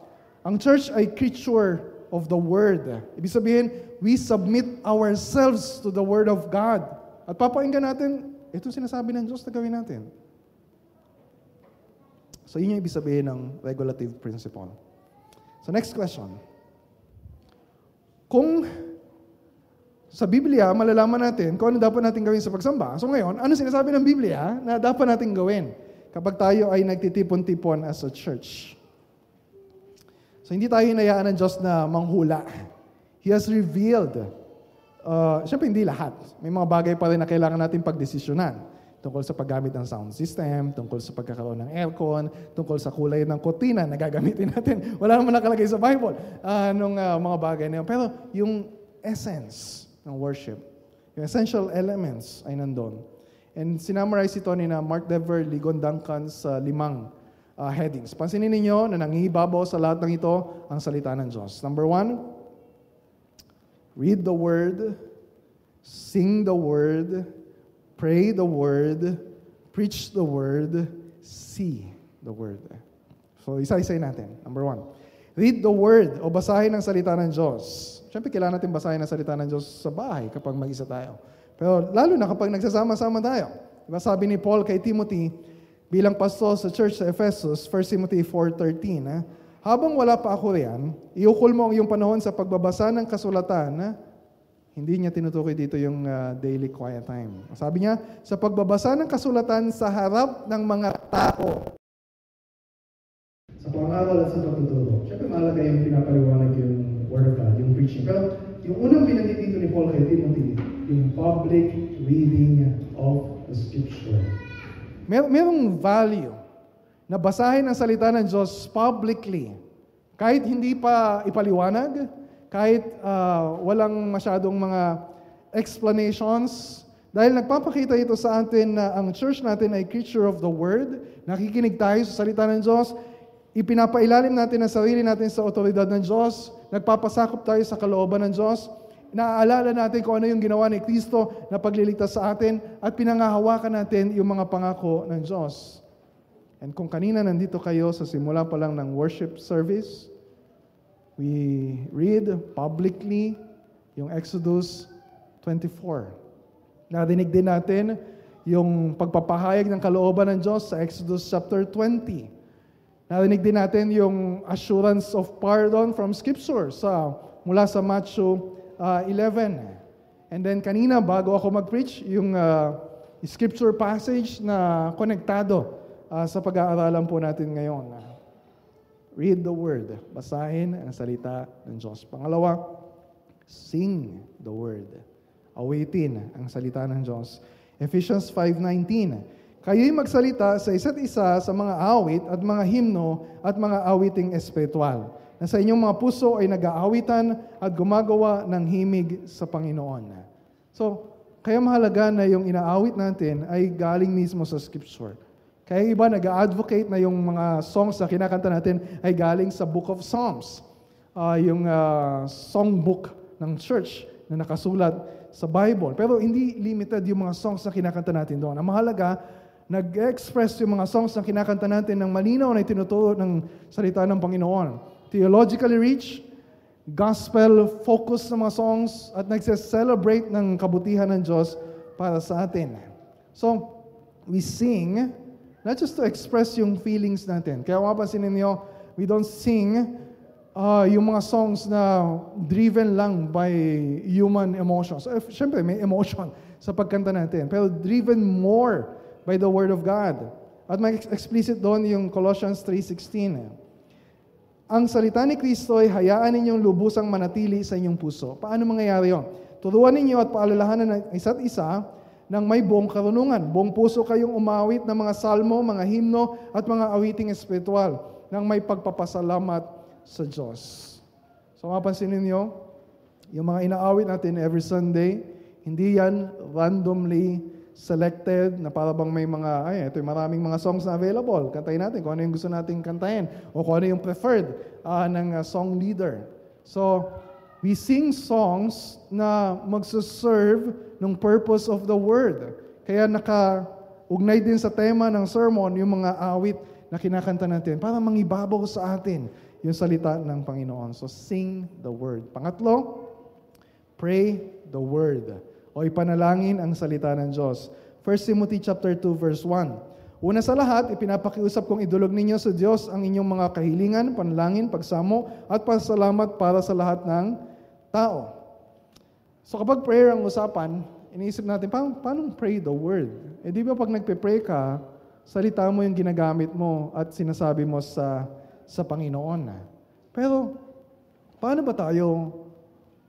Ang church ay creature of the Word. Ibig sabihin, we submit ourselves to the Word of God. At papakinggan natin, ito sinasabi ng Diyos na gawin natin. So, yun yung ibig sabihin ng regulative principle. So, next question. Kung sa Biblia, malalaman natin kung ano dapat natin gawin sa pagsamba. So ngayon, ano sinasabi ng Biblia na dapat natin gawin kapag tayo ay nagtitipon-tipon as a church? So hindi tayo hinayaan ng Diyos na manghula. He has revealed, siyempre hindi lahat. May mga bagay pa rin na kailangan natin pagdesisyonan. Tungkol sa paggamit ng sound system, tungkol sa pagkakaroon ng aircon, tungkol sa kulay ng kortina na gagamitin natin. Wala naman nakalagay sa Bible nung mga bagay na yun. Pero yung essence ng worship, yung essential elements ay nandun. And sinamarize ito ni na Mark Dever, Ligon Duncan sa 5 headings. Pansinin ninyo na nangibabaw sa lahat ng ito ang salita ng Diyos. Number 1, read the Word, sing the Word, pray the Word, preach the Word, see the Word. So, isa-isay natin. Number 1. Read the Word o basahin ang salita ng Diyos. Siyempre, kailangan natin basahin ang salita ng Diyos sa bahay kapag mag-isa tayo. Pero lalo na kapag nagsasama-sama tayo. Diba sabi ni Paul kay Timothy, bilang pastor sa church sa Ephesus, 1 Timothy 4:13, habang wala pa ako riyan, iukol mo ang iyong panahon sa pagbabasa ng kasulatan. Hindi niya tinutukoy dito yung daily quiet time. Sabi niya, sa pagbabasa ng kasulatan sa harap ng mga tao. Sa pangaral at sa pagtuturo. Siyempre mahalaga yung pinapaliwanag yung Word of God, yung preaching. Pero yung unang binanggit dito ni Paul kay Timothy, yung public reading of the Scripture. Merong value na basahin ang salita ng Diyos publicly. Kahit hindi pa ipaliwanag, kahit walang masyadong mga explanations, dahil nagpapakita ito sa atin na ang church natin ay creature of the Word, nakikinig tayo sa salita ng Diyos, ipinapailalim natin ang sarili natin sa otoridad ng Diyos, nagpapasakop tayo sa kalooban ng Diyos, naaalala natin kung ano yung ginawa ni Kristo na pagliligtas sa atin, at pinangahawakan natin yung mga pangako ng Diyos. And kung kanina nandito kayo sa simula pa lang ng worship service, we read publicly yung Exodus 24. Narinig din natin yung pagpapahayag ng kalooban ng Diyos sa Exodus chapter 20. Narinig din natin yung assurance of pardon from Scripture mula sa Matthew 11. And then kanina, bago ako mag-preach, yung Scripture passage na konektado sa pag-aaralan po natin ngayon. Read the Word. Basahin ang salita ng Diyos. Pangalawa, sing the Word. Awitin ang salita ng Diyos. Ephesians 5:19. Kayo'y magsalita sa isa't isa sa mga awit at mga himno at mga awiting espiritual, na sa inyong mga puso ay nag-aawitan at gumagawa ng himig sa Panginoon. So, kaya mahalaga na yung inaawit natin ay galing mismo sa Scripture. Kaya iba nag-advocate na yung mga songs na kinakanta natin ay galing sa Book of Psalms. Yung songbook ng church na nakasulat sa Bible. Pero hindi limited yung mga songs na kinakanta natin doon. Ang mahalaga, nag-express yung mga songs na kinakanta natin ng malinaw na itinuturo ng salita ng Panginoon. Theologically rich, gospel-focused na mga songs, at nagse-celebrate ng kabutihan ng Diyos para sa atin. So, we sing not just to express yung feelings natin. Kaya mapapansin ninyo, we don't sing yung mga songs na driven lang by human emotions. Siyempre, may emotion sa pagkanta natin. Pero driven more by the Word of God. At may explicit doon yung Colossians 3:16. Ang salita ni Kristo ay hayaan ninyong lubusang manatili sa inyong puso. Paano mangyayari yun? Turuan ninyo at paalalahanan ng isa't isa ng may buong karunungan. Buong puso kayong umawit ng mga salmo, mga himno, at mga awiting espiritual ng may pagpapasalamat sa Diyos. So mapansin ninyo, yung mga inaawit natin every Sunday, hindi yan randomly selected na para bang may mga, ito yung maraming mga songs na available. Kantayin natin kung ano yung gusto nating kantahin o kung ano yung preferred ng song leader. So, we sing songs na magsuserve ng purpose of the word. Kaya naka-ugnay din sa tema ng sermon yung mga awit na kinakanta natin para mangibabaw sa atin yung salita ng Panginoon. So, sing the word. Pangatlo, pray the word. O ipanalangin ang salita ng Diyos. 1 Timothy chapter 2 verse 1. Una sa lahat, ipinapakiusap kong idulog ninyo sa Diyos ang inyong mga kahilingan, panalangin, pagsamo, at pasalamat para sa lahat ng tao. So kapag prayer ang usapan, iniisip natin, paano pray the word? Di ba pag nagpe-pray ka, salita mo yung ginagamit mo at sinasabi mo sa Panginoon. Pero, paano ba tayo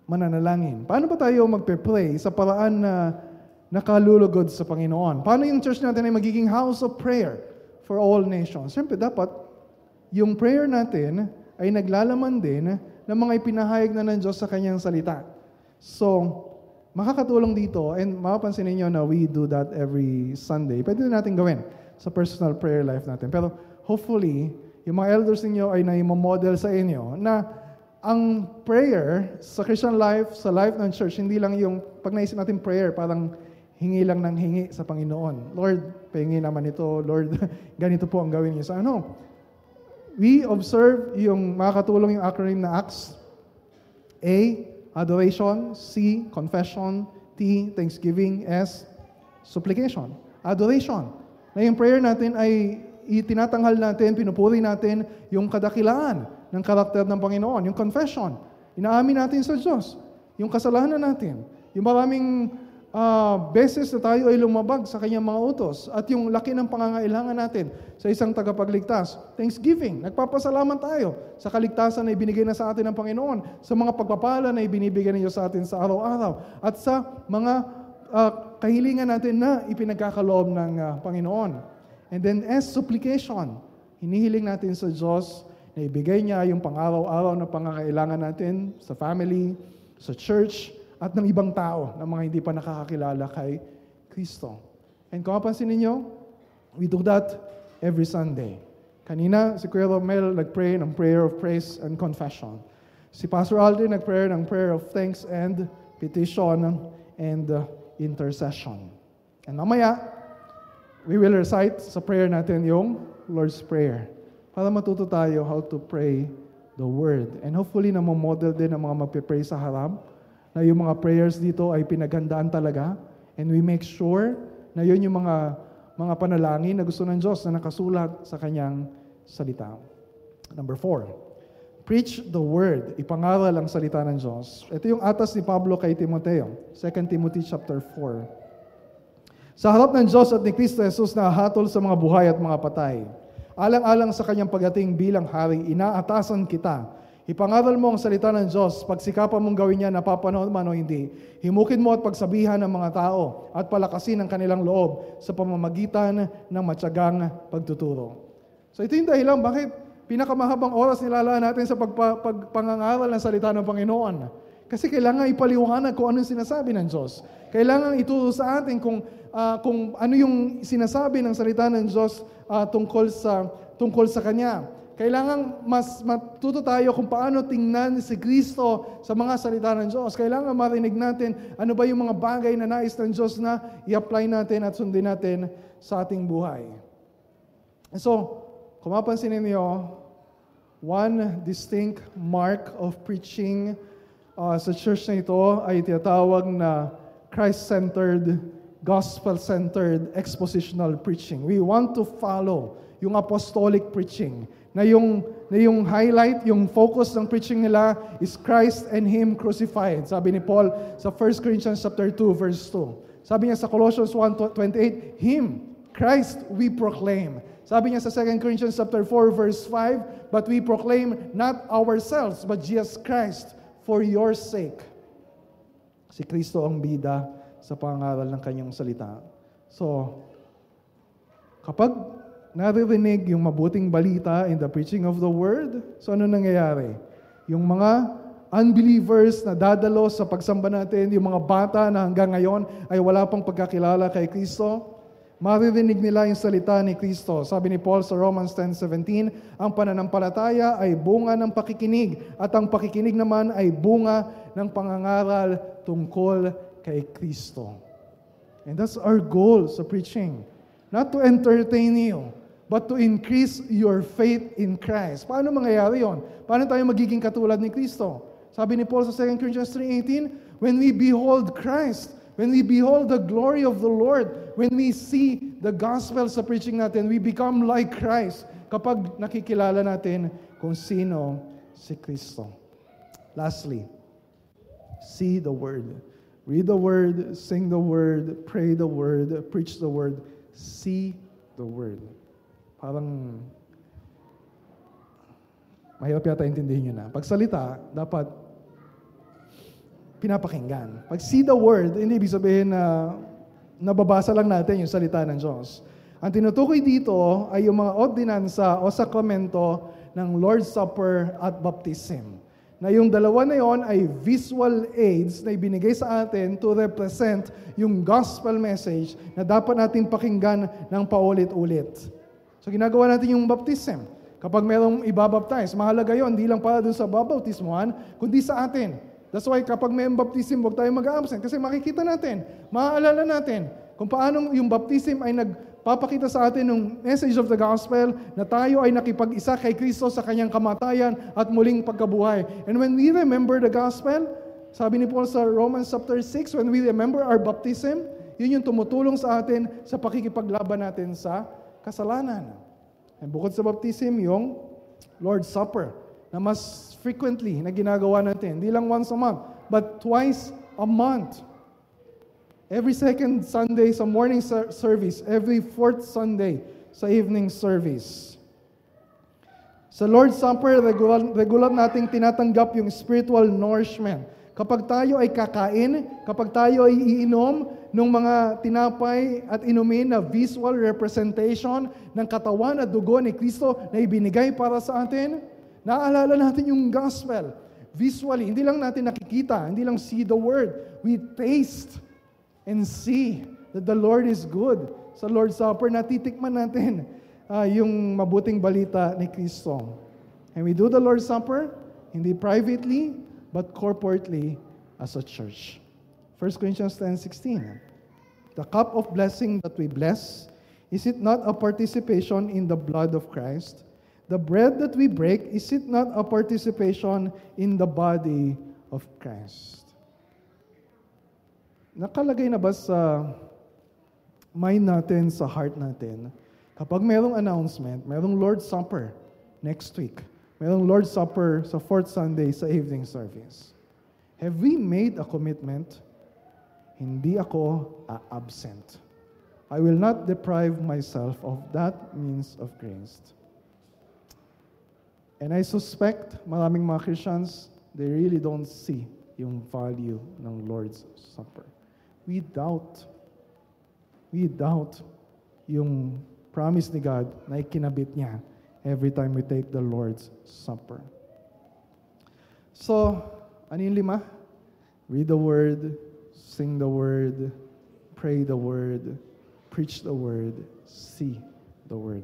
mananalangin? Paano ba tayo magpe-pray sa paraan na nakalulugod sa Panginoon? Paano yung church natin ay magiging house of prayer for all nations? Siyempre, dapat yung prayer natin ay naglalaman din ng mga ipinahayag na ng Diyos sa Kanyang salita. So, makakatulong dito, and mapapansin ninyo na we do that every Sunday. Pwede natin gawin sa personal prayer life natin. Pero hopefully, yung mga elders ninyo ay naimamodel sa inyo na ang prayer sa Christian life, sa life ng church, hindi lang yung pag naisip natin prayer, parang hingi lang ng hingi sa Panginoon. Lord, pahingi naman ito. Lord, ganito po ang gawin niyo. So we observe yung makakatulong yung acronym na ACTS. A, adoration. C, confession. T, thanksgiving. S, supplication. Adoration. Na yung prayer natin ay itinatanghal natin, pinupuri natin yung kadakilaan ng karakter ng Panginoon. Yung confession, inaamin natin sa Diyos. Yung kasalanan natin. Yung maraming beses na tayo ay lumabag sa Kanyang mga utos. At yung laki ng pangangailangan natin sa isang tagapagligtas. Thanksgiving. Nagpapasalamat tayo sa kaligtasan na ibinigay na sa atin ng Panginoon. Sa mga pagpapala na ibinibigay niyo sa atin sa araw-araw. At sa mga kahilingan natin na ipinagkakaloob ng Panginoon. And then S, supplication. Hinihiling natin sa Diyos na ibigay niya yung pang-araw-araw na pangangailangan natin sa family, sa church, at ng ibang tao na mga hindi pa nakakakilala kay Kristo. And kung mapansin ninyo, we do that every Sunday. Kanina, si Kuya Romel nag-pray ng prayer of praise and confession. Si Pastor Aldrin nag-pray ng prayer of thanks and petition and intercession. And mamaya, we will recite sa prayer natin yung Lord's Prayer para matuto tayo how to pray the Word. And hopefully, namomodel din ang mga magpe-pray sa harap na yung mga prayers dito ay pinaghandaan talaga and we make sure na yun yung mga panalangin na gusto ng Diyos na nakasulat sa Kanyang salita. Number 4, preach the Word. Ipangaral ang salita ng Diyos. Ito yung atas ni Pablo kay Timoteo, 2 Timothy chapter 4. Sa harap ng Diyos at ni Kristo Jesus na hatol sa mga buhay at mga patay. Alang-alang sa Kanyang pagdating bilang hari, inaatasan kita. Ipangaral mo ang salita ng Diyos, pagsikapan mong gawin niya napapanahon man o hindi. Himukin mo at pagsabihan ng mga tao at palakasin ang kanilang loob sa pamamagitan ng matyagang pagtuturo. So ito yung dahilan bakit pinakamahabang oras nilalaan natin sa pagpangangaral ng salita ng Panginoon. Kasi kailangan ipaliwanag kung anong sinasabi ng Diyos. Kailangan ituro sa atin kung ano yung sinasabi ng salita ng Diyos tungkol sa Kanya. Kailangan mas matuto tayo kung paano tingnan si Kristo sa mga salita ng Diyos. Kailangan marinig natin ano ba yung mga bagay na nais ng Diyos na i-apply natin at sundin natin sa ating buhay. And so, kung mapansin ninyo, one distinct mark of preaching sa church na ito ay tinatawag na Christ-centered, gospel-centered, expositional preaching. We want to follow yung apostolic preaching. Na yung highlight, yung focus ng preaching nila is Christ and Him crucified. Sabi ni Paul sa 1 Corinthians chapter 2, verse 2. Sabi niya sa Colossians 1:28, Him Christ we proclaim. Sabi niya sa 2 Corinthians chapter 4 verse 5, but we proclaim not ourselves, but Jesus Christ for your sake. Si Kristo ang bida sa pangaral ng kanyang salita. So, kapag naririnig yung mabuting balita in the preaching of the word, so ano nangyayari? Yung mga unbelievers na dadalo sa pagsamba natin, yung mga bata na hanggang ngayon ay wala pang pagkakilala kay Kristo, maririnig nila yung salita ni Kristo. Sabi ni Paul sa Romans 10:17, ang pananampalataya ay bunga ng pakikinig at ang pakikinig naman ay bunga ng pangangaral tungkol kay Kristo. And that's our goal sa preaching. Not to entertain you, but to increase your faith in Christ. Paano mangyayari yon? Paano tayo magiging katulad ni Kristo? Sabi ni Paul sa 2 Corinthians 3:18, when we behold Christ, when we behold the glory of the Lord, when we see the gospel sa preaching natin, we become like Christ kapag nakikilala natin kung sino si Kristo. Lastly, see the Word. Read the Word, sing the Word, pray the Word, preach the Word, see the Word. Parang mahirap yata intindihin nyo na. Pag salita, dapat pinapakinggan. Pag see the word, hindi ibig sabihin na nababasa lang natin yung salita ng Diyos. Ang tinutukoy dito ay yung mga ordinansa o sakramento ng Lord's Supper at Baptism. Na yung dalawa na yon ay visual aids na ibinigay sa atin to represent yung gospel message na dapat natin pakinggan ng paulit-ulit. So ginagawa natin yung baptism. Kapag mayroong ibabaptize, mahalaga yon, hindi lang para dun sa babautismuhan, kundi sa atin. That's why kapag may baptism, huwag tayo mag-absent. Kasi makikita natin, maaalala natin kung paano yung baptism ay nagpapakita sa atin ng message of the gospel na tayo ay nakipag-isa kay Kristo sa kanyang kamatayan at muling pagkabuhay. And when we remember the gospel, sabi ni Paul sa Romans chapter 6, when we remember our baptism, yun yung tumutulong sa atin sa pakikipaglaban natin sa kasalanan. And bukod sa baptism, yung Lord's Supper, na mas frequently na ginagawa natin. Hindi lang once a month, but twice a month. Every second Sunday sa morning service, every fourth Sunday sa evening service. Sa Lord's Supper, regular nating tinatanggap yung spiritual nourishment. Kapag tayo ay kakain, kapag tayo ay iinom ng mga tinapay at inumin na visual representation ng katawan at dugo ni Kristo na ibinigay para sa atin, naalala natin yung gospel. Visually, hindi lang natin nakikita, hindi lang see the word. We taste and see that the Lord is good. Sa Lord's Supper, natitikman natin yung mabuting balita ni Kristo. And we do the Lord's Supper, hindi privately, but corporately as a church. 1 Corinthians 10:16. The cup of blessing that we bless, is it not a participation in the blood of Christ? The bread that we break, is it not a participation in the body of Christ? Nakalagay na ba sa mind natin, sa heart natin, kapag mayroong announcement, mayroong Lord's Supper next week, mayroong Lord's Supper sa fourth Sunday sa evening service, have we made a commitment? Hindi ako absent. I will not deprive myself of that means of grace. And I suspect maraming mga Christians, they really don't see yung value ng Lord's Supper. We doubt yung promise ni God na ikinabit niya every time we take the Lord's Supper. So, ano yung 5? Read the Word, sing the Word, pray the Word, preach the Word, see the Word.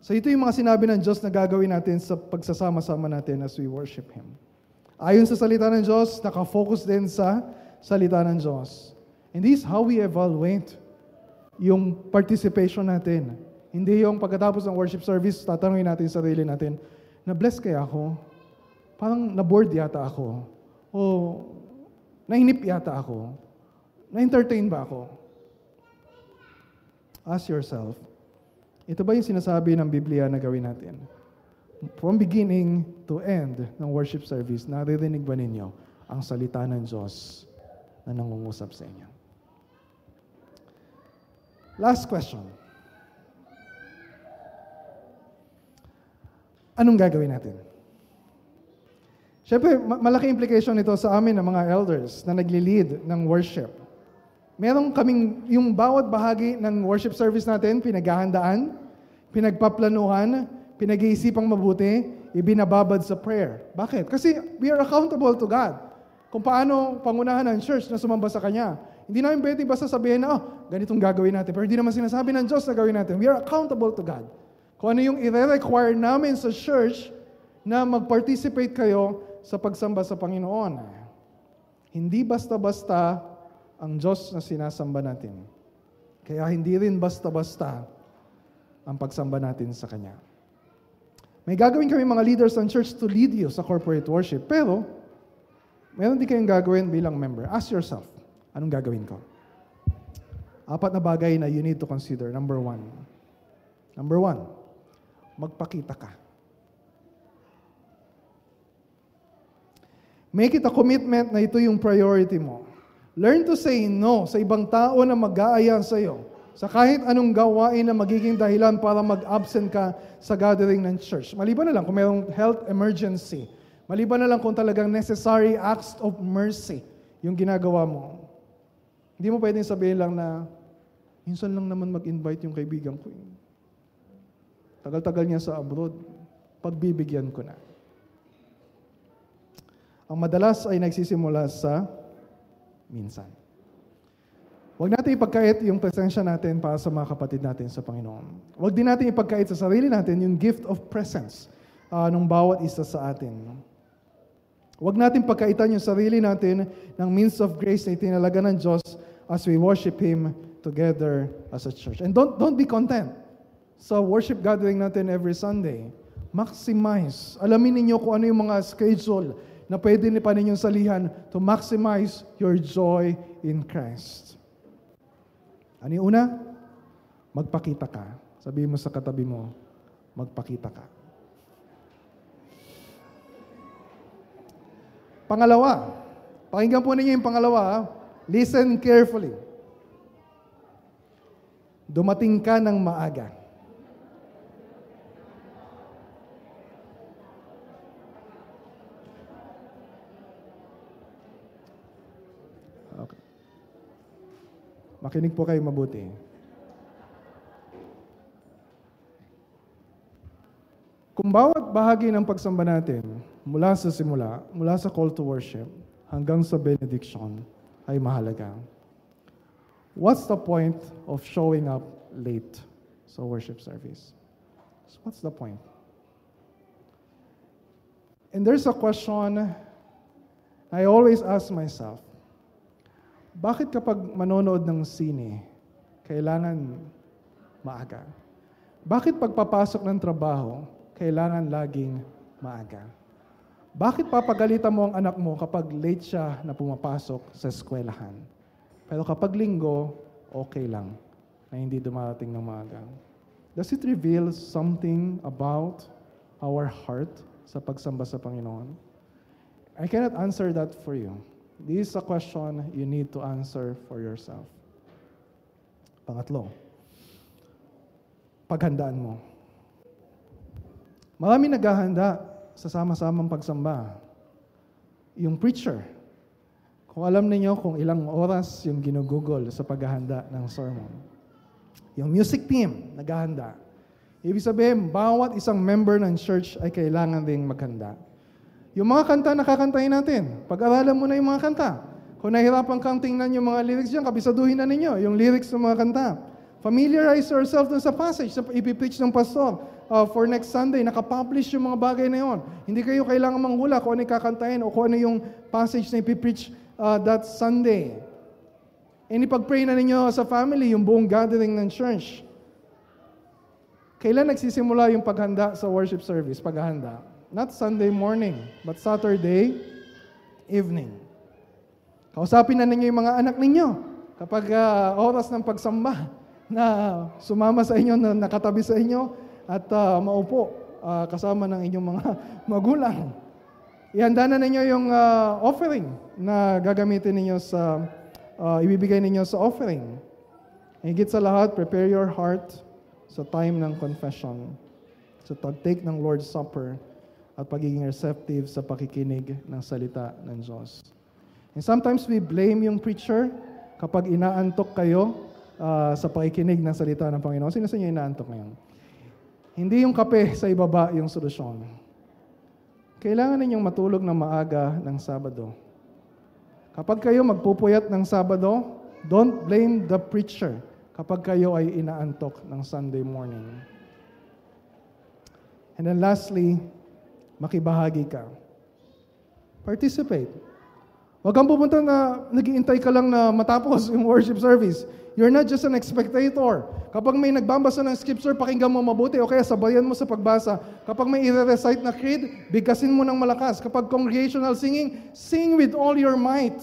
So ito yung mga sinabi ng Diyos na gagawin natin sa pagsasama-sama natin as we worship Him. Ayon sa salita ng Diyos, nakafocus din sa salita ng Diyos. And this is how we evaluate yung participation natin. Hindi yung pagkatapos ng worship service, tatanungin natin sa sarili natin, na-bless kaya ako? Parang na-bored yata ako? O nainip yata ako? Na-entertain ba ako? Ask yourself, ito ba yung sinasabi ng Biblia na gawin natin? From beginning to end ng worship service, naririnig ba ninyo ang salita ng Diyos na nangungusap sa inyo? Last question. Anong gagawin natin? Siyempre, malaki implication nito sa amin ng mga elders na nagli-lead ng worship. Meron kaming, yung bawat bahagi ng worship service natin, pinaghahandaan, pinagpaplanuhan, pinag-iisipang mabuti, ibinababad sa prayer. Bakit? Kasi we are accountable to God. Kung paano pangunahan ng church na sumamba sa Kanya. Hindi namin pwede basta sabihin na, ganitong gagawin natin. Pero hindi naman sinasabi ng Diyos na gawin natin. We are accountable to God. Kung ano yung i-require namin sa church na mag-participate kayo sa pagsamba sa Panginoon. Hindi basta-basta ang Diyos na sinasamba natin. Kaya hindi rin basta-basta ang pagsamba natin sa Kanya. May gagawin kami mga leaders ng church to lead you sa corporate worship. Pero, meron din kayong gagawin bilang member. Ask yourself, anong gagawin ko? 4 na bagay na you need to consider. Number 1, magpakita ka. Make it a commitment na ito yung priority mo. Learn to say no sa ibang tao na mag-aaya sa iyo. Sa kahit anong gawain na magiging dahilan para mag-absent ka sa gathering ng church. Maliban na lang kung mayroong health emergency. Maliban na lang kung talagang necessary acts of mercy yung ginagawa mo. Hindi mo pwedeng sabihin lang na, minsan lang naman mag-invite yung kaibigan ko. Tagal-tagal niya sa abroad. Pagbibigyan ko na. Ang madalas ay nagsisimula sa minsan. Huwag natin ipagkait yung presensya natin para sa mga kapatid natin sa Panginoon. Huwag din natin ipagkait sa sarili natin yung gift of presence ng bawat isa sa atin. Huwag natin pagkaitan yung sarili natin ng means of grace na itinalaga ng Diyos as we worship Him together as a church. And don't be content sa worship gathering natin every Sunday. Maximize. Alamin ninyo kung ano yung mga schedule na pwede pa ninyong salihan to maximize your joy in Christ. Ano yung una? Magpakita ka. Sabihin mo sa katabi mo, magpakita ka. Pangalawa, pakinggan po ninyo yung pangalawa, listen carefully. Dumating ka ng maaga. Okay. Makinig po kayo mabuti. Kung bawat bahagi ng pagsamba natin, mula sa simula, mula sa call to worship, hanggang sa benediction, ay mahalaga. What's the point of showing up late sa worship service? So what's the point? And there's a question I always ask myself, bakit kapag manonood ng sine, kailangan maaga? Bakit pagpapasok ng trabaho, kailangan laging maaga? Bakit papagalitan mo ang anak mo kapag late siya na pumapasok sa eskwelahan? Pero kapag linggo, okay lang na hindi dumarating ng maaga. Does it reveal something about our heart sa pagsamba sa Panginoon? I cannot answer that for you. This is a question you need to answer for yourself. Pangatlo, paghandaan mo. Marami naghahanda sa sama-samang pagsamba. Yung preacher, kung alam niyo kung ilang oras yung ginugugol sa paghahanda ng sermon. Yung music team, naghahanda. Ibig sabihin, bawat isang member ng church ay kailangan ding maghanda. Yung mga kanta na kakantahin natin, pag-aralan mo na yung mga kanta. Kung nahirapan kang tingnan yung mga lyrics dyan, kabisaduhin na ninyo yung lyrics ng mga kanta. Familiarize yourself dun sa passage na ipipreach ng pastor. For next Sunday, nakapublish yung mga bagay na yun. Hindi kayo kailangan manghula kung ano yung kakantahin o kung ano yung passage na ipipreach that Sunday. And ipag-pray na ninyo sa family, yung buong gathering ng church. Kailan nagsisimula yung paghanda sa worship service? Paghahanda. Not Sunday morning, but Saturday evening. Kausapin na ninyo yung mga anak ninyo kapag oras ng pagsamba na sumama sa inyo, na nakatabi sa inyo at maupo kasama ng inyong mga magulang. Ihanda na ninyo yung offering na gagamitin ninyo sa ibibigay ninyo sa offering. Higit sa lahat, prepare your heart sa time ng confession, sa pag-take ng Lord's Supper, at pagiging receptive sa pakikinig ng salita ng Diyos. And sometimes we blame yung preacher kapag inaantok kayo sa pakikinig ng salita ng Panginoon. Sino sa inyo inaantok ngayon? Hindi yung kape sa ibaba yung solusyon. Kailangan ninyong matulog na maaga ng Sabado. Kapag kayo magpupuyat ng Sabado, don't blame the preacher kapag kayo ay inaantok ng Sunday morning. And then lastly, makibahagi ka. Participate. Huwag kang pupunta na nag-iintay ka lang na matapos yung worship service. You're not just an spectator. Kapag may nagbabasa ng scripture, pakinggan mo mabuti o kaya sabayan mo sa pagbasa. Kapag may i-recite na creed, bigkasin mo ng malakas. Kapag congregational singing, sing with all your might.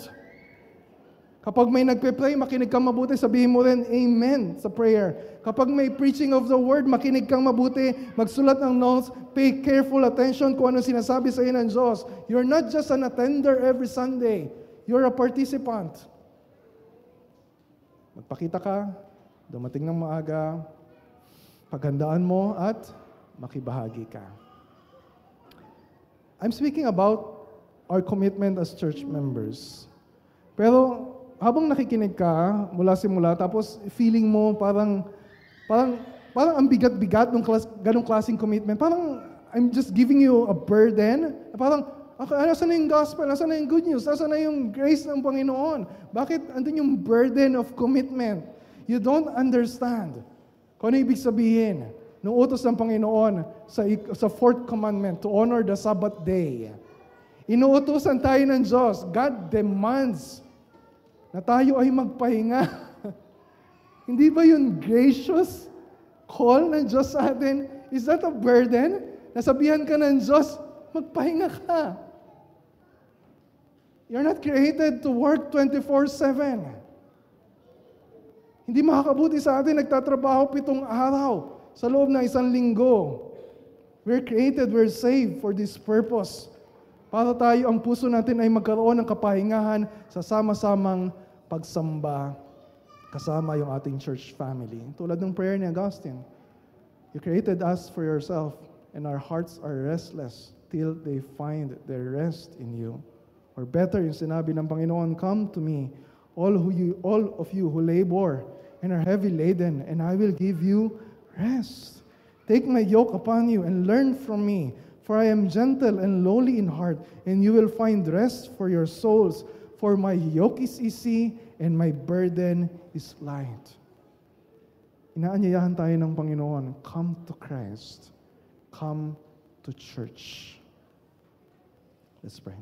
Kapag may nagpe-pray, makinig kang mabuti, sabihin mo rin, Amen sa prayer. Kapag may preaching of the word, makinig kang mabuti, magsulat ng notes, pay careful attention kung ano sinasabi sa iyo ng Diyos. You're not just an attender every Sunday. You're a participant. Magpakita ka, dumating ng maaga, paghandaan mo at makibahagi ka. I'm speaking about our commitment as church members. Pero habang nakikinig ka mula simula, tapos feeling mo parang ang bigat-bigat ng ganong klaseng commitment. Parang I'm just giving you a burden. Parang, okay, nasa na yung gospel? Nasa na yung good news? Nasa na yung grace ng Panginoon? Bakit andun yung burden of commitment? You don't understand kung ano ibig sabihin ng utos ng Panginoon sa fourth commandment to honor the Sabbath day. Inuutosan tayo ng Diyos. God demands na tayo ay magpahinga. Hindi ba yun gracious call ng Diyos sa atin? Is that a burden? Nasabihan ka ng Diyos, magpahinga ka. You're not created to work 24/7. Hindi makakabuti sa atin, nagtatrabaho 7 araw sa loob ng 1 linggo. We're created, we're saved for this purpose. Para tayo, ang puso natin ay magkaroon ng kapahingahan sa sama-samang pagsamba kasama yung ating church family. Tulad ng prayer ni Augustine, you created us for yourself and our hearts are restless till they find their rest in you. Or better, yung sinabi ng Panginoon, come to me, all of you who labor and are heavy laden, and I will give you rest. Take my yoke upon you and learn from me, for I am gentle and lowly in heart, and you will find rest for your souls. For my yoke is easy and my burden is light. Inaanyayahan tayo ng Panginoon, come to Christ. Come to church. Let's pray.